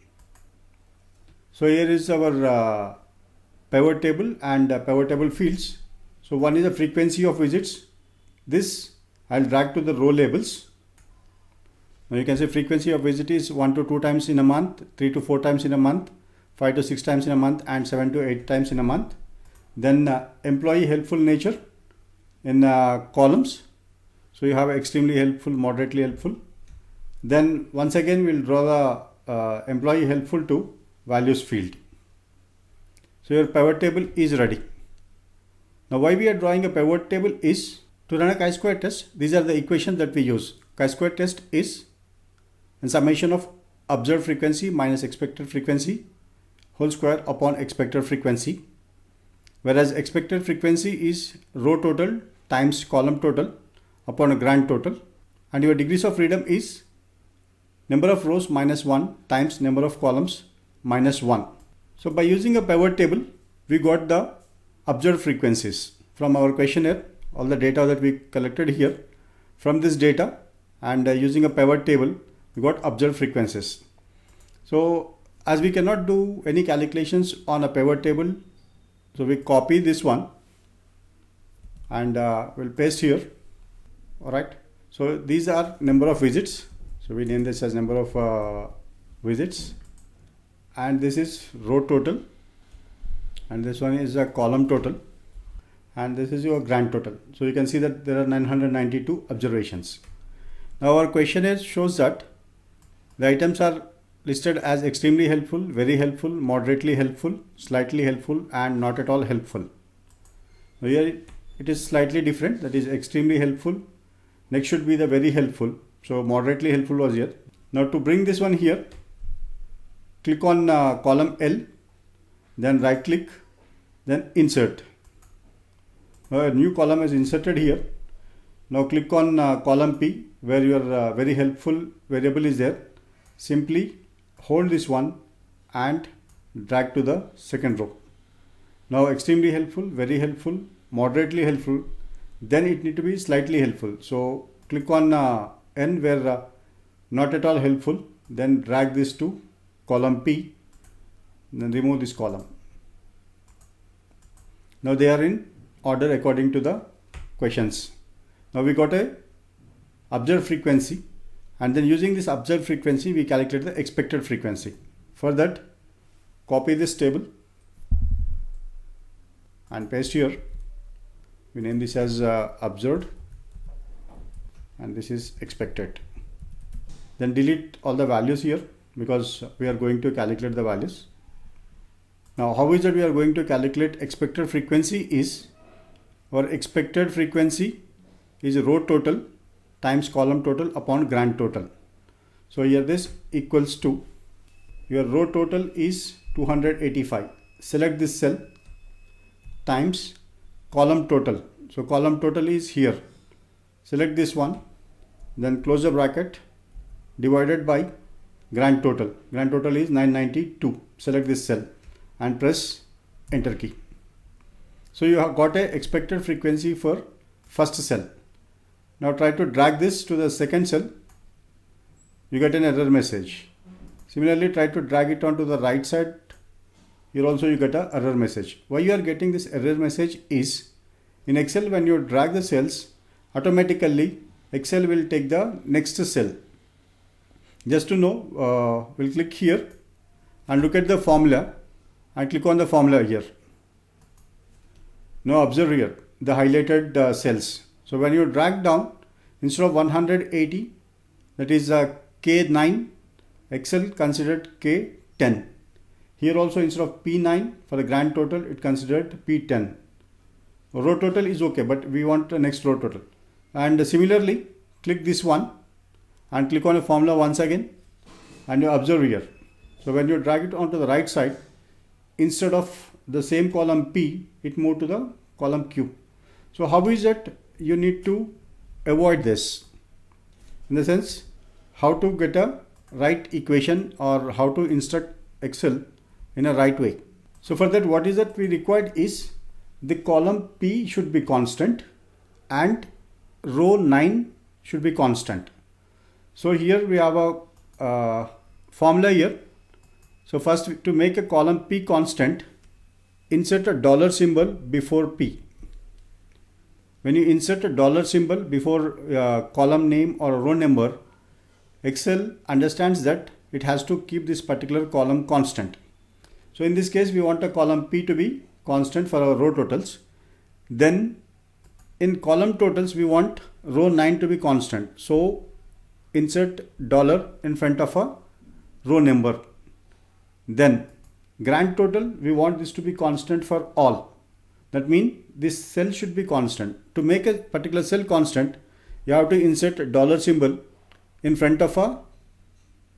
So here is our pivot table and pivot table fields. So one is the frequency of visits. This I'll drag to the row labels. Now you can say frequency of visit is 1 to 2 times in a month, 3 to 4 times in a month, 5 to 6 times in a month and 7 to 8 times in a month. Then employee helpful nature in columns. So you have extremely helpful, moderately helpful. Then once again we'll draw the employee helpful to values field. So your pivot table is ready. Now why we are drawing a pivot table is to run a chi-square test. These are the equations that we use. Chi-square test is a summation of observed frequency minus expected frequency whole square upon expected frequency, whereas expected frequency is row total times column total upon a grand total, and your degrees of freedom is number of rows minus 1 times number of columns minus 1. So by using a pivot table, we got the observed frequencies from our questionnaire, all the data that we collected here. From this data and using a pivot table, we got observed frequencies. So as we cannot do any calculations on a pivot table, so we copy this one and we'll paste here. Alright, so these are number of visits. So we name this as number of visits, and this is row total, and this one is a column total, and this is your grand total. So you can see that there are 992 observations. Now our questionnaire shows that the items are listed as extremely helpful, very helpful, moderately helpful, slightly helpful and not at all helpful. Now here it is slightly different, that is extremely helpful. Next should be the very helpful. So moderately helpful was here. Now to bring this one here, click on column L, then right click, then insert. Now a new column is inserted here. Now click on column P where your very helpful variable is there. Simply hold this one and drag to the second row. Now extremely helpful, very helpful, moderately helpful, then it need to be slightly helpful. So click on N where not at all helpful, then drag this to column P, then remove this column. Now they are in order according to the questions. Now we got a observed frequency, and then using this observed frequency we calculate the expected frequency. For that, copy this table and paste here. We name this as observed and this is expected. Then delete all the values here because we are going to calculate the values. Now how is that we are going to calculate expected frequency is, our expected frequency is row total times column total upon grand total. So here this equals to, your row total is 285. Select this cell times column total. So column total is here. Select this one, then close the bracket, divided by grand total. Grand total is 992. Select this cell and press enter key. So you have got a expected frequency for first cell. Now try to drag this to the second cell. You get an error message. Similarly, try to drag it onto the right side. Here also you get an error message. Why you are getting this error message is, in Excel when you drag the cells, automatically Excel will take the next cell. Just to know, we'll click here and look at the formula and click on the formula here. Now observe here the highlighted cells. So when you drag down, instead of 180, that is K9, Excel considered K10. Here also instead of P9 for the grand total, it considered P10. Row total is okay, but we want the next row total. And similarly, click this one and click on a formula once again and you observe here. So when you drag it onto the right side, instead of the same column P, it moved to the column Q. So how is it you need to avoid this? In the sense, how to get a right equation or how to instruct Excel in a right way. So for that, what is that we required is the column P should be constant and row 9 should be constant. So here we have a formula here. So first, to make a column P constant, insert a dollar symbol before P. When you insert a dollar symbol before column name or row number, Excel understands that it has to keep this particular column constant. So in this case, we want a column P to be constant for our row totals. Then in column totals, we want row 9 to be constant. So insert dollar in front of a row number. Then grand total, we want this to be constant for all. That means this cell should be constant. To make a particular cell constant, you have to insert a dollar symbol in front of a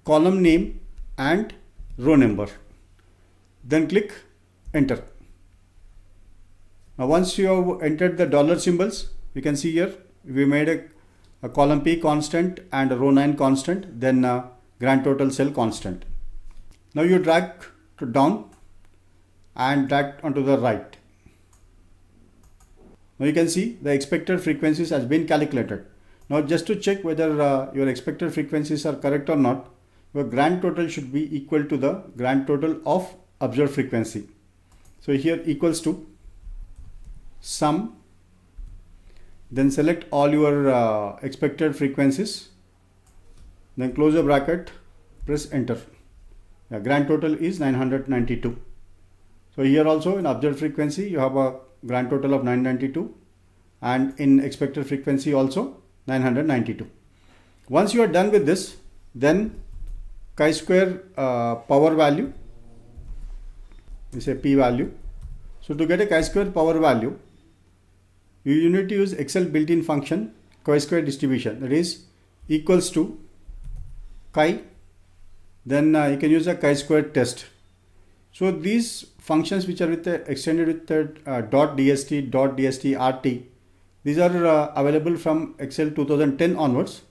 column name and row number. Then click enter. Now once you have entered the dollar symbols, you can see here we made a column P constant and a row 9 constant, then grand total cell constant. Now you drag to down and drag onto the right. Now you can see the expected frequencies has been calculated. Now just to check whether your expected frequencies are correct or not, your grand total should be equal to the grand total of observed frequency. So here equals to sum, then select all your expected frequencies, then close the bracket, press enter. The grand total is 992. So here also in observed frequency you have a grand total of 992 and in expected frequency also 992. Once you are done with this, then chi-square power value is a p value. So to get a chi-square power value, you need to use Excel built-in function chi-square distribution, that is equals to chi, then you can use a chi-square test. So these functions which are with the extended with the .dst, .dst.rt, these are available from Excel 2010 onwards.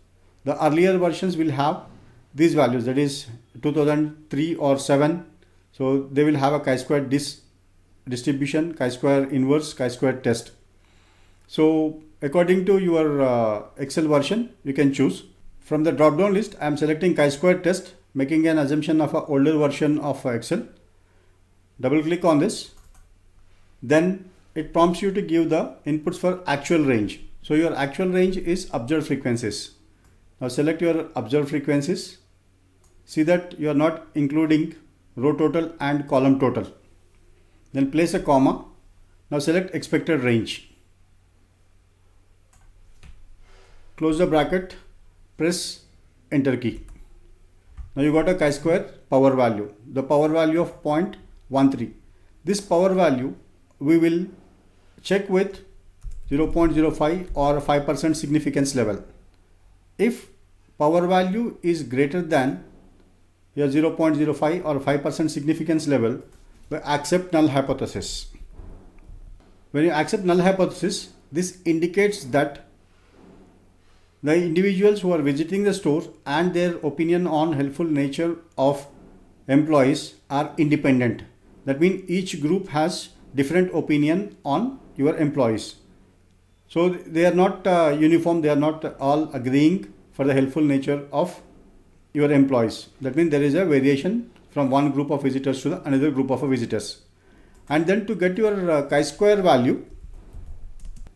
The earlier versions will have these values, that is 2003 or 7. So they will have a chi-square distribution, chi-square inverse, chi-square test. So according to your Excel version, you can choose. From the drop down list, I am selecting chi-square test, making an assumption of an older version of Excel. Double click on this. Then it prompts you to give the inputs for actual range. So your actual range is observed frequencies. Now select your observed frequencies. See that you are not including row total and column total. Then place a comma. Now select expected range. Close the bracket, press enter key. Now you got a chi-square power value, the power value of 0.13. This power value we will check with 0.05 or 5% significance level. If power value is greater than your 0.05 or 5% significance level, we accept null hypothesis. When you accept null hypothesis, this indicates that the individuals who are visiting the store and their opinion on helpful nature of employees are independent. That means each group has different opinion on your employees. So they are not uniform, they are not all agreeing for the helpful nature of your employees. That means there is a variation from one group of visitors to the another group of visitors. And then to get your chi-square value,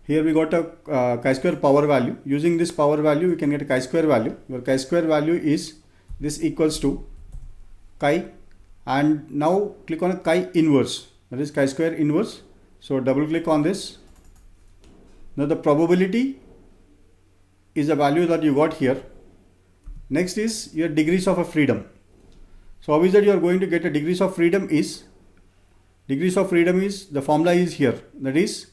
here we got a chi-square power value. Using this power value, you can get a chi-square value. Your chi-square value is this equals to chi, and now click on a chi inverse, that is chi-square inverse. So double click on this. Now the probability is the value that you got here. Next is your degrees of a freedom. So how is that you are going to get a degrees of freedom is the formula is here, that is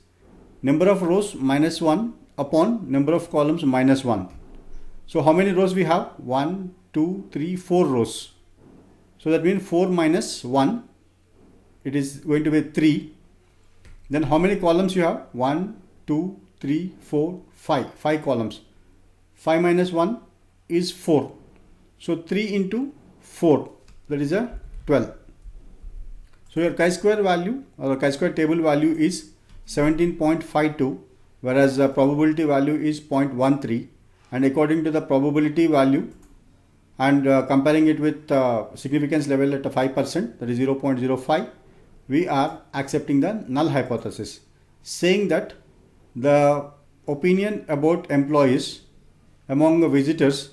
number of rows minus 1 upon number of columns minus 1. So how many rows we have? 1, 2, 3, 4 rows. So that means 4 minus 1, it is going to be 3. Then how many columns you have? 1, 2, 3, 4, 5. 5 columns. 5 minus 1 is 4. So 3 into 4, that is a 12. So your chi-square value or chi-square table value is 17.52, whereas the probability value is 0.13, and according to the probability value and comparing it with significance level at a 5%, that is 0.05, we are accepting the null hypothesis, saying that the opinion about employees among the visitors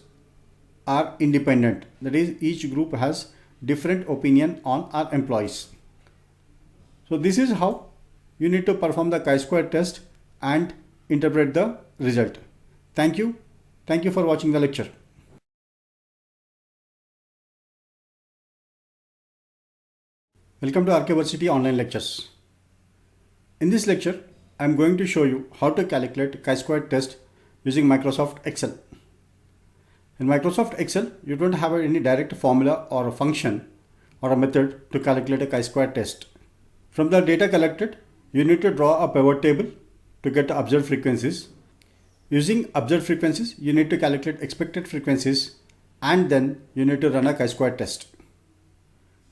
are independent. That is, each group has different opinion on our employees. So this is how you need to perform the chi-square test and interpret the result. Thank you. Thank you for watching the lecture. Welcome to Archiversity online lectures. In this lecture, I am going to show you how to calculate chi-square test using Microsoft Excel. In Microsoft Excel, you don't have any direct formula or a function or a method to calculate a chi-square test. From the data collected, you need to draw a pivot table to get observed frequencies. Using observed frequencies, you need to calculate expected frequencies, and then you need to run a chi-square test.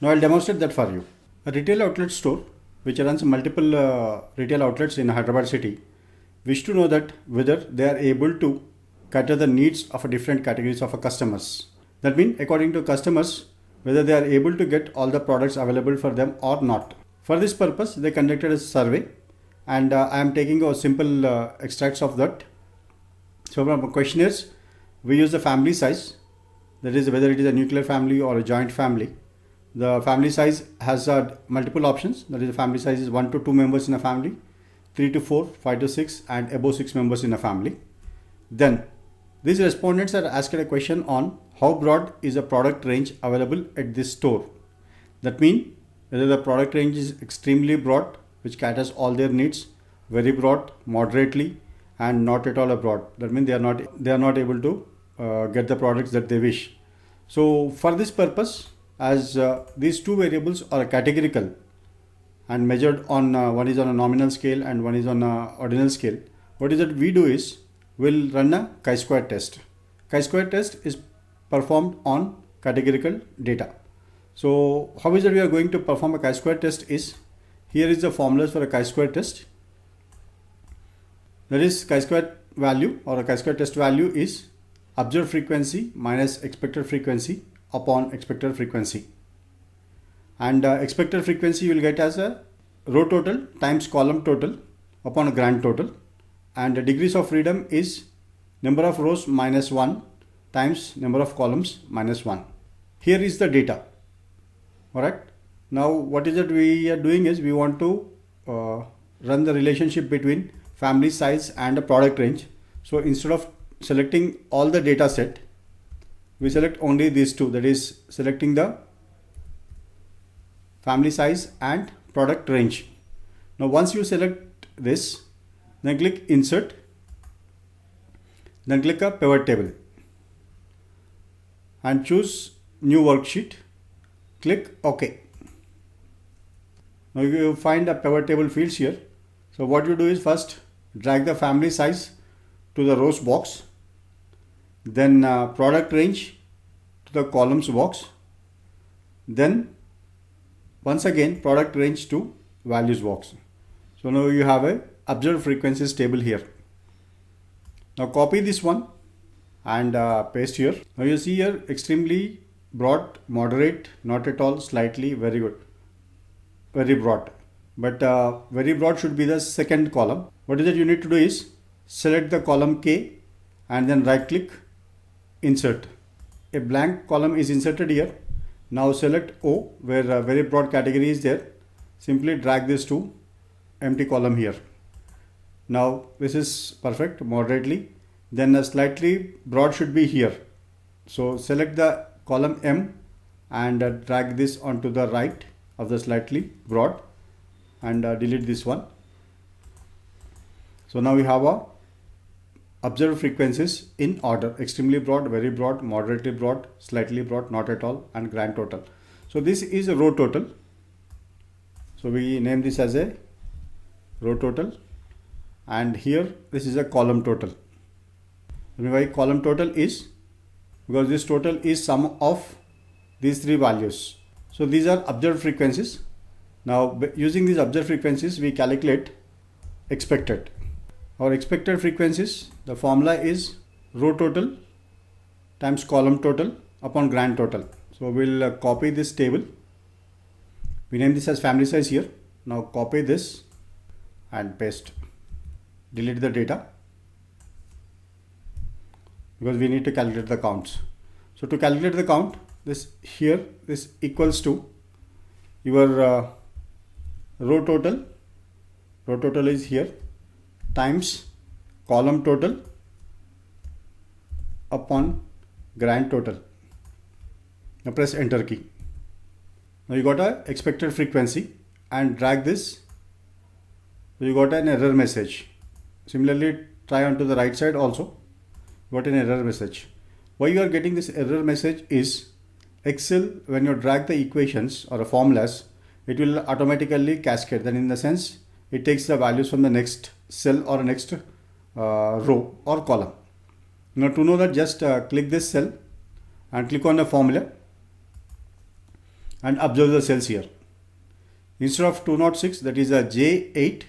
Now I'll demonstrate that for you. A retail outlet store which runs multiple retail outlets in Hyderabad city wish to know that whether they are able to cater the needs of a different categories of a customers. That means according to customers, whether they are able to get all the products available for them or not. For this purpose, they conducted a survey, and I am taking a simple extracts of that. So from questionnaires, we use the family size, that is whether it is a nuclear family or a joint family. The family size has multiple options, that is the family size is 1 to 2 members in a family, 3 to 4, 5 to 6 and above 6 members in a family. Then these respondents are asked a question on how broad is the product range available at this store. That means whether the product range is extremely broad, which caters all their needs, very broad, moderately, and not at all broad. That means they are not able to get the products that they wish. So for this purpose, as these two variables are categorical and measured on one is on a nominal scale and one is on a ordinal scale, what is that we do is we'll run a chi-square test. Chi-square test is performed on categorical data. So how is that we are going to perform a chi-square test is, here is the formulas for a chi-square test. That is, chi-square value or a chi-square test value is observed frequency minus expected frequency upon expected frequency. And expected frequency you will get as a row total times column total upon a grand total. And the degrees of freedom is number of rows minus 1 times number of columns minus 1. Here is the data. Alright. Now what is it we are doing is we want to run the relationship between family size and a product range. So instead of selecting all the data set, we select only these two, that is selecting the family size and product range. Now once you select this, then click insert, then click a pivot table and choose new worksheet, click OK. Now you find a pivot table fields here. So what you do is first drag the family size to the rows box, then product range to the columns box, then once again product range to values box. So now you have a observed frequencies table here. Now copy this one and paste here. Now you see here extremely broad, moderate, not at all, slightly, very good, very broad. But very broad should be the second column. What is it you need to do is select the column K and then right click, insert. A blank column is inserted here. Now select O where a very broad category is there. Simply drag this to empty column here. Now this is perfect, moderately. Then a slightly broad should be here. So select the column M and drag this onto the right of the slightly broad and delete this one. So now we have a observed frequencies in order: extremely broad, very broad, moderately broad, slightly broad, not at all, and grand total. So this is a row total. So we name this as a row total, and here this is a column total. And why column total is because this total is sum of these three values. So these are observed frequencies. Now using these observed frequencies we calculate expected. Our expected frequencies, the formula is row total times column total upon grand total. So we'll copy this table. We name this as family size here. Now copy this and paste. Delete the data because we need to calculate the counts. So to calculate the count, this here, this equals to your row total is here, times column total upon grand total. Now press enter key. Now you got a expected frequency and drag this. So you got an error message. Similarly, try onto the right side also. Got an error message. Why you are getting this error message is Excel, when you drag the equations or formulas, it will automatically cascade. Then in the sense, it takes the values from the next cell or next row or column. Now to know that, just click this cell and click on the formula and observe the cells here. Instead of 206, that is a J8,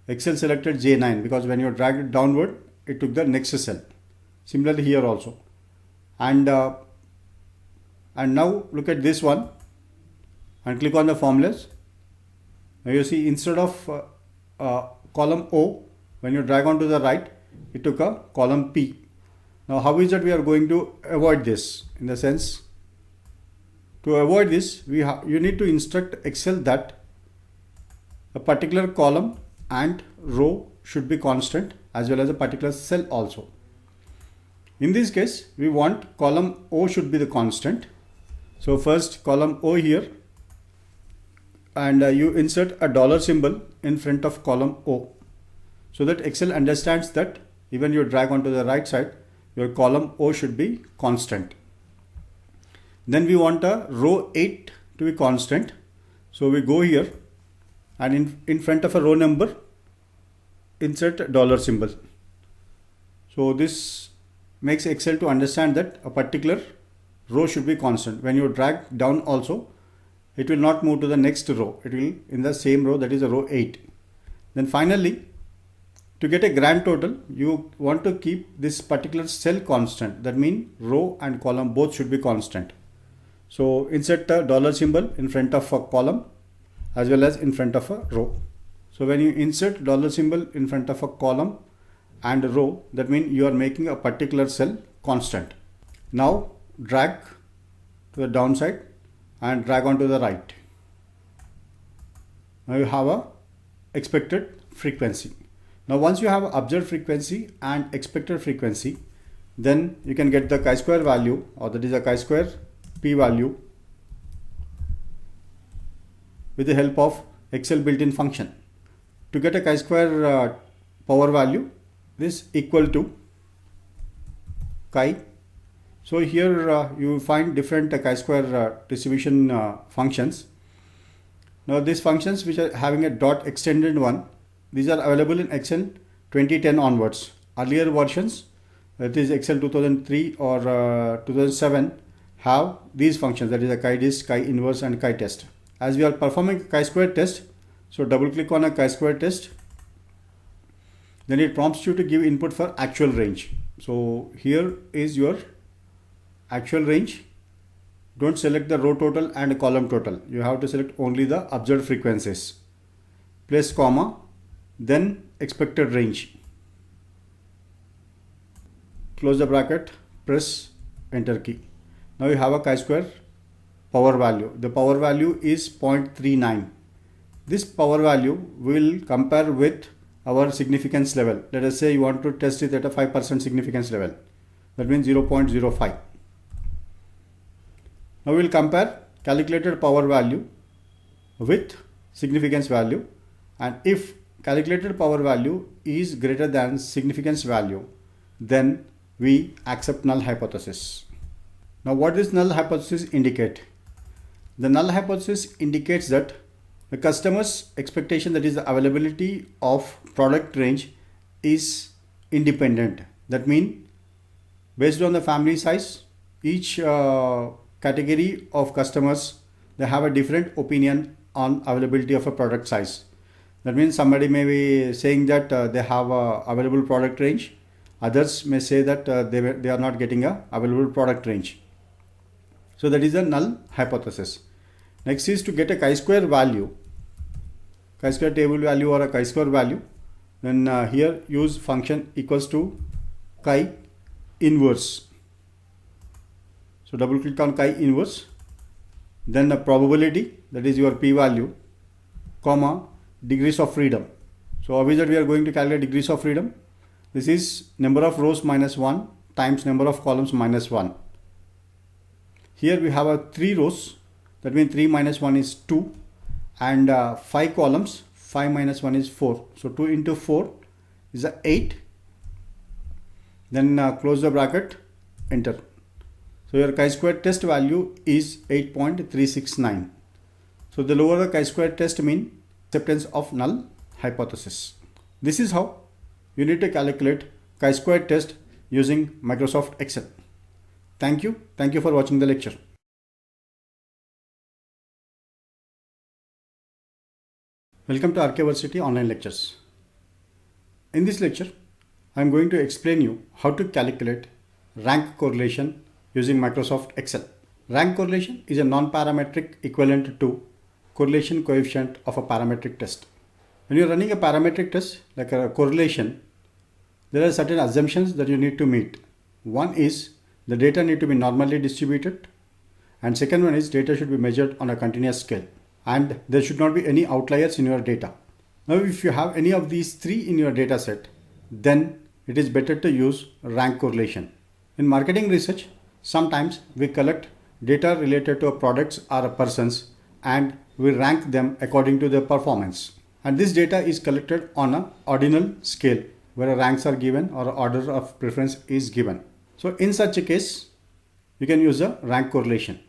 Excel selected J9 because when you drag it downward, it took the next cell. Similarly here also. And now look at this one and click on the formulas. Now you see instead of column O, when you drag on to the right, it took a column P. Now how is that we are going to avoid this? In the sense, to avoid this, you need to instruct Excel that a particular column and row should be constant as well as a particular cell also. In this case, we want column O should be the constant. So first column O here, and you insert a dollar symbol in front of column O, so that Excel understands that even you drag onto the right side, your column O should be constant. Then we want a row 8 to be constant. So we go here and in front of a row number, insert dollar symbol. So this makes Excel to understand that a particular row should be constant. When you drag down also, it will not move to the next row. It will in the same row, that is a row 8. Then finally, to get a grand total, you want to keep this particular cell constant. That means row and column both should be constant. So insert a dollar symbol in front of a column as well as in front of a row. So when you insert dollar symbol in front of a column and a row, that means you are making a particular cell constant. Now drag to the downside and drag on to the right. Now you have a expected frequency. Now once you have observed frequency and expected frequency, then you can get the chi-square value, or that is a chi-square p-value, with the help of Excel built-in function. To get a chi-square power value, this equal to chi. So here you find different chi-square distribution functions. Now these functions which are having a dot extended one, these are available in Excel 2010 onwards. Earlier versions, that is Excel 2003 or 2007, have these functions, that is a chi-disk, chi-inverse and chi-test. As we are performing a chi-square test, so double click on a chi-square test. Then it prompts you to give input for actual range. So here is your actual range. Don't select the row total and column total. You have to select only the observed frequencies. Place comma, then expected range. Close the bracket, press enter key. Now you have a chi-square power value. The power value is 0.39. This power value will compare with our significance level. Let us say you want to test it at a 5% significance level. That means 0.05. Now we will compare calculated power value with significance value, and if calculated power value is greater than significance value, then we accept null hypothesis. Now what does null hypothesis indicate? The null hypothesis indicates that the customer's expectation, that is the availability of product range, is independent. That means based on the family size, each category of customers, they have a different opinion on availability of a product size. That means somebody may be saying that they have a available product range. Others may say that they are not getting a available product range. So that is a null hypothesis. Next is to get a chi-square value, chi-square table value or a chi-square value. Then here use function equals to chi-inverse. So double click on chi-inverse. Then the probability, that is your p-value, comma, degrees of freedom. So obviously we are going to calculate degrees of freedom. This is number of rows minus 1 times number of columns minus 1. Here we have a 3 rows, that means 3 minus 1 is 2, and 5 columns, 5 minus 1 is 4. So 2 into 4 is 8. Then close the bracket, enter. So your chi-square test value is 8.369. So the lower the chi-square test mean acceptance of null hypothesis. This is how you need to calculate chi-square test using Microsoft Excel. Thank you. Thank you for watching the lecture. Welcome to Archiversity online lectures. In this lecture, I am going to explain you how to calculate rank correlation using Microsoft Excel. Rank correlation is a non-parametric equivalent to correlation coefficient of a parametric test. When you are running a parametric test like a correlation, there are certain assumptions that you need to meet. One is the data need to be normally distributed, and second one is data should be measured on a continuous scale, and there should not be any outliers in your data. Now if you have any of these three in your data set, then it is better to use rank correlation. In marketing research, sometimes we collect data related to products or persons and we rank them according to their performance. And this data is collected on an ordinal scale where ranks are given or order of preference is given. So in such a case, you can use a rank correlation.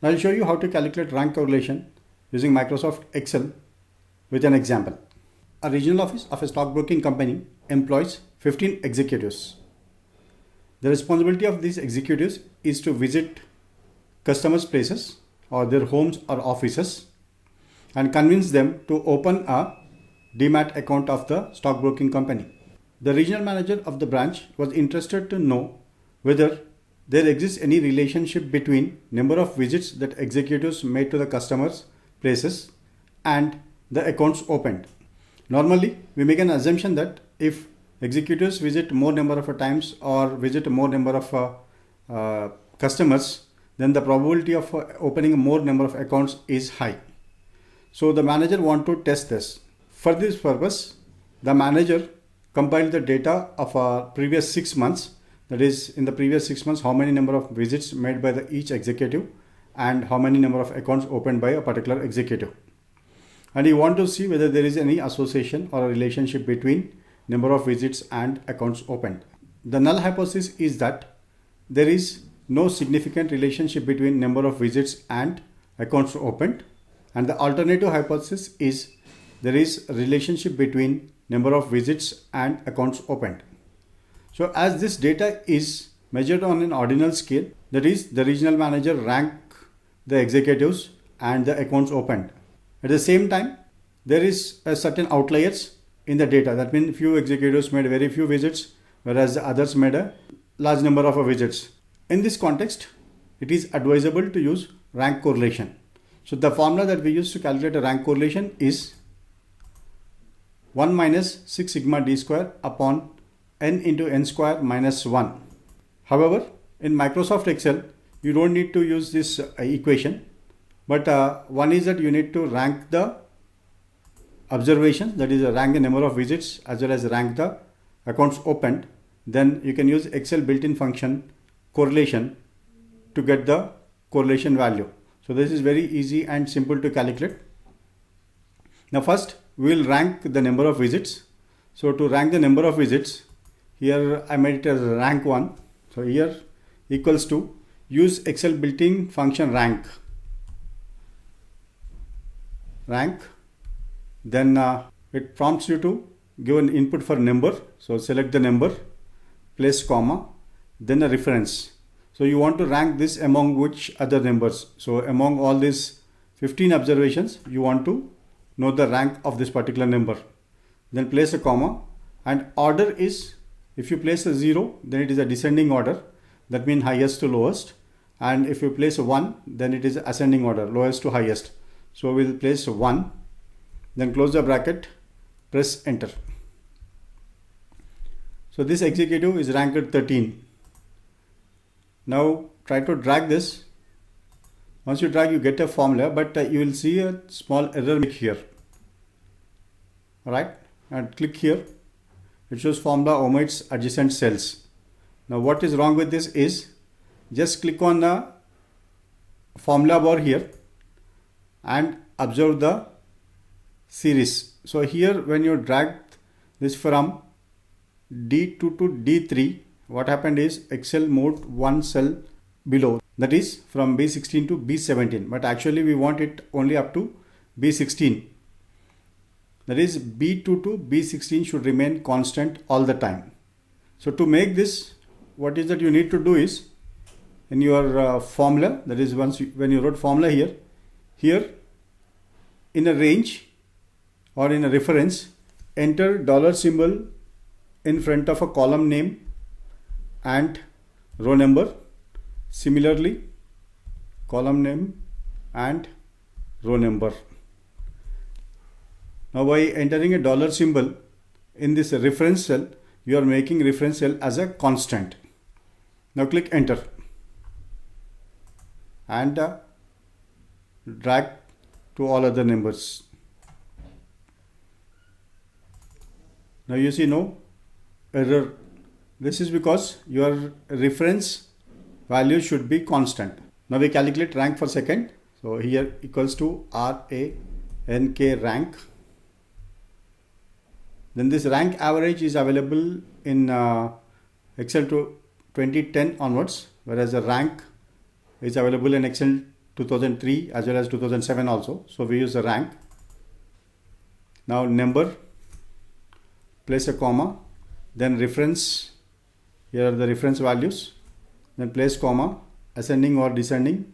Now I'll show you how to calculate rank correlation using Microsoft Excel with an example. A regional office of a stockbroking company employs 15 executives. The responsibility of these executives is to visit customers' places or their homes or offices and convince them to open a demat account of the stockbroking company. The regional manager of the branch was interested to know whether there exists any relationship between number of visits that executives made to the customers' places and the accounts opened. Normally, we make an assumption that if executives visit more number of times or visit more number of customers, then the probability of opening more number of accounts is high. So the manager want to test this. For this purpose, the manager compiled the data of previous 6 months. That is, in the previous 6 months, how many number of visits made by each executive and how many number of accounts opened by a particular executive. And you want to see whether there is any association or a relationship between number of visits and accounts opened. The null hypothesis is that there is no significant relationship between number of visits and accounts opened, and the alternative hypothesis is there is a relationship between number of visits and accounts opened. So as this data is measured on an ordinal scale, that is, the regional manager rank the executives and the accounts opened. At the same time, there is a certain outliers in the data. That means few executives made very few visits, whereas the others made a large number of visits. In this context, it is advisable to use rank correlation. So the formula that we use to calculate a rank correlation is 1 minus 6 sigma d square upon n into n square minus 1. However, in Microsoft Excel, you don't need to use this equation, but one is that you need to rank the observations, that is rank the number of visits as well as rank the accounts opened. Then you can use Excel built-in function correlation to get the correlation value. So this is very easy and simple to calculate. Now first we will rank the number of visits. So to rank the number of visits, here I made it as rank 1. So here equals to use Excel built-in function rank. Then it prompts you to give an input for number. So select the number, place comma, then a reference. So you want to rank this among which other numbers. So among all these 15 observations, you want to know the rank of this particular number. Then place a comma, and order is, if you place a 0, then it is a descending order. That means highest to lowest. And if you place a 1, then it is ascending order, lowest to highest. So we'll place 1, then close the bracket, press enter. So this executive is ranked 13. Now try to drag this. Once you drag, you get a formula, but you will see a small error here. Alright, and click here. It shows formula omits adjacent cells. Now what is wrong with this is, just click on the formula bar here and observe the series. So here when you drag this from D2 to D3, what happened is Excel moved one cell below, that is from B16 to B17, but actually we want it only up to B16. That is B2 to B16 should remain constant all the time. So to make this, what is that you need to do is, in your formula, that is when you wrote formula here in a range or in a reference, enter dollar symbol in front of a column name and row number. Similarly, column name and row number. Now by entering a dollar symbol in this reference cell, you are making reference cell as a constant. Now click enter and drag to all other numbers. Now you see no error. This is because your reference value should be constant. Now we calculate rank for second. So here equals to RANK rank. Then this rank average is available in Excel to 2010 onwards, whereas the rank is available in Excel 2003 as well as 2007 also. So we use the rank. Now number, place a comma, then reference, here are the reference values, then place comma, ascending or descending.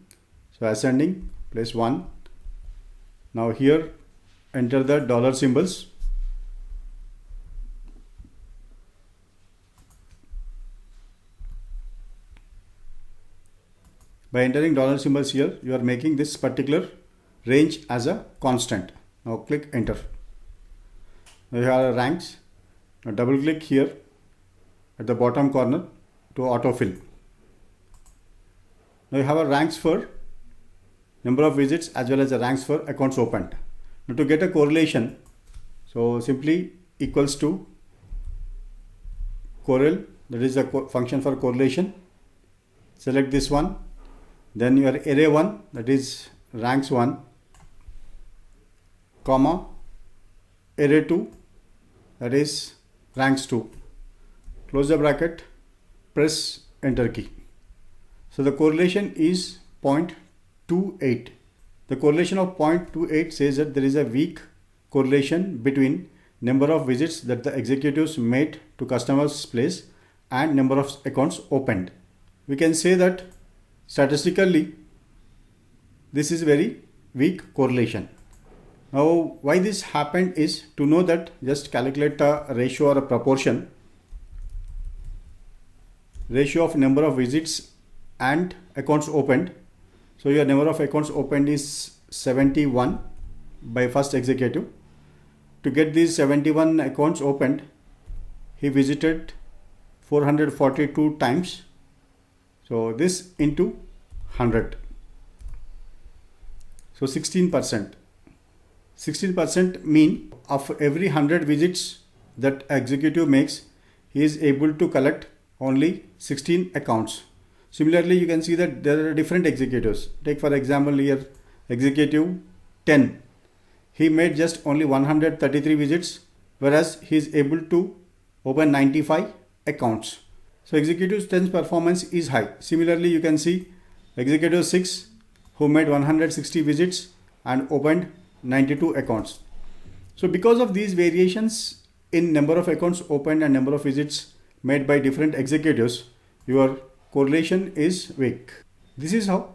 So ascending, place 1. Now here enter the dollar symbols. By entering dollar symbols here, you are making this particular range as a constant. Now click enter. Now you have ranks. Now double click here at the bottom corner to autofill. Now you have a ranks for number of visits as well as the ranks for accounts opened. Now to get a correlation, so simply equals to correl, that is a function for correlation. Select this one. Then your array 1, that is ranks 1, comma, array 2, that is ranks 2. Close the bracket, press enter key. So the correlation is 0.28. The correlation of 0.28 says that there is a weak correlation between number of visits that the executives made to customers' place and number of accounts opened. We can say that statistically, this is very weak correlation. Now, why this happened is to know that just calculate a ratio or a proportion. Ratio of number of visits and accounts opened. So your number of accounts opened is 71 by first executive. To get these 71 accounts opened, he visited 442 times. So this into 100. So 16%. 16% mean of every 100 visits that executive makes, he is able to collect only 16 accounts. Similarly, you can see that there are different executives. Take for example here, executive 10. He made just only 133 visits, whereas he is able to open 95 accounts. So executive 10's performance is high. Similarly, you can see executive 6 who made 160 visits and opened 92 accounts. So because of these variations in number of accounts opened and number of visits made by different executives, your correlation is weak. This is how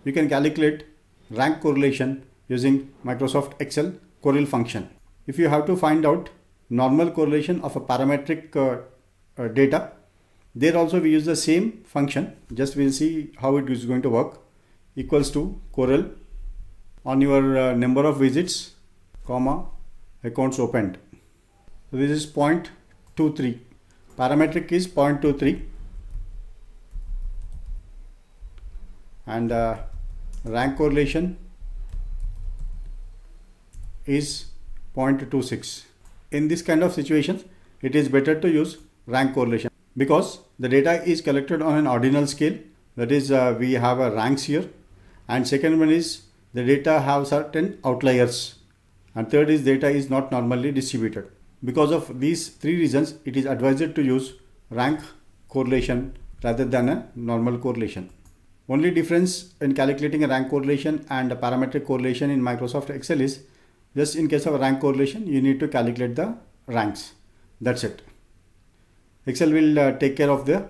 you can calculate rank correlation using Microsoft Excel correl function. If you have to find out normal correlation of a parametric data, there also we use the same function. Just we'll see how it is going to work. Equals to correl on your number of visits, comma, accounts opened. So this is 0.23. Parametric is 0.23 and rank correlation is 0.26. In this kind of situations, it is better to use rank correlation because the data is collected on an ordinal scale. That is, we have a ranks here, and second one is the data have certain outliers, and third is data is not normally distributed. Because of these three reasons, it is advised to use rank correlation rather than a normal correlation. Only difference in calculating a rank correlation and a parametric correlation in Microsoft Excel is just in case of a rank correlation, you need to calculate the ranks. That's it. Excel will take care of the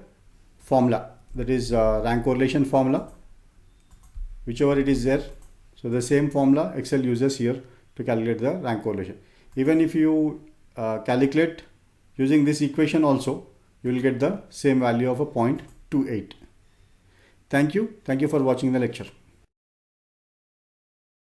formula, that is rank correlation formula, whichever it is there. So the same formula Excel uses here to calculate the rank correlation. Even if you calculate using this equation also, you will get the same value of a 0.28. Thank you for watching the lecture.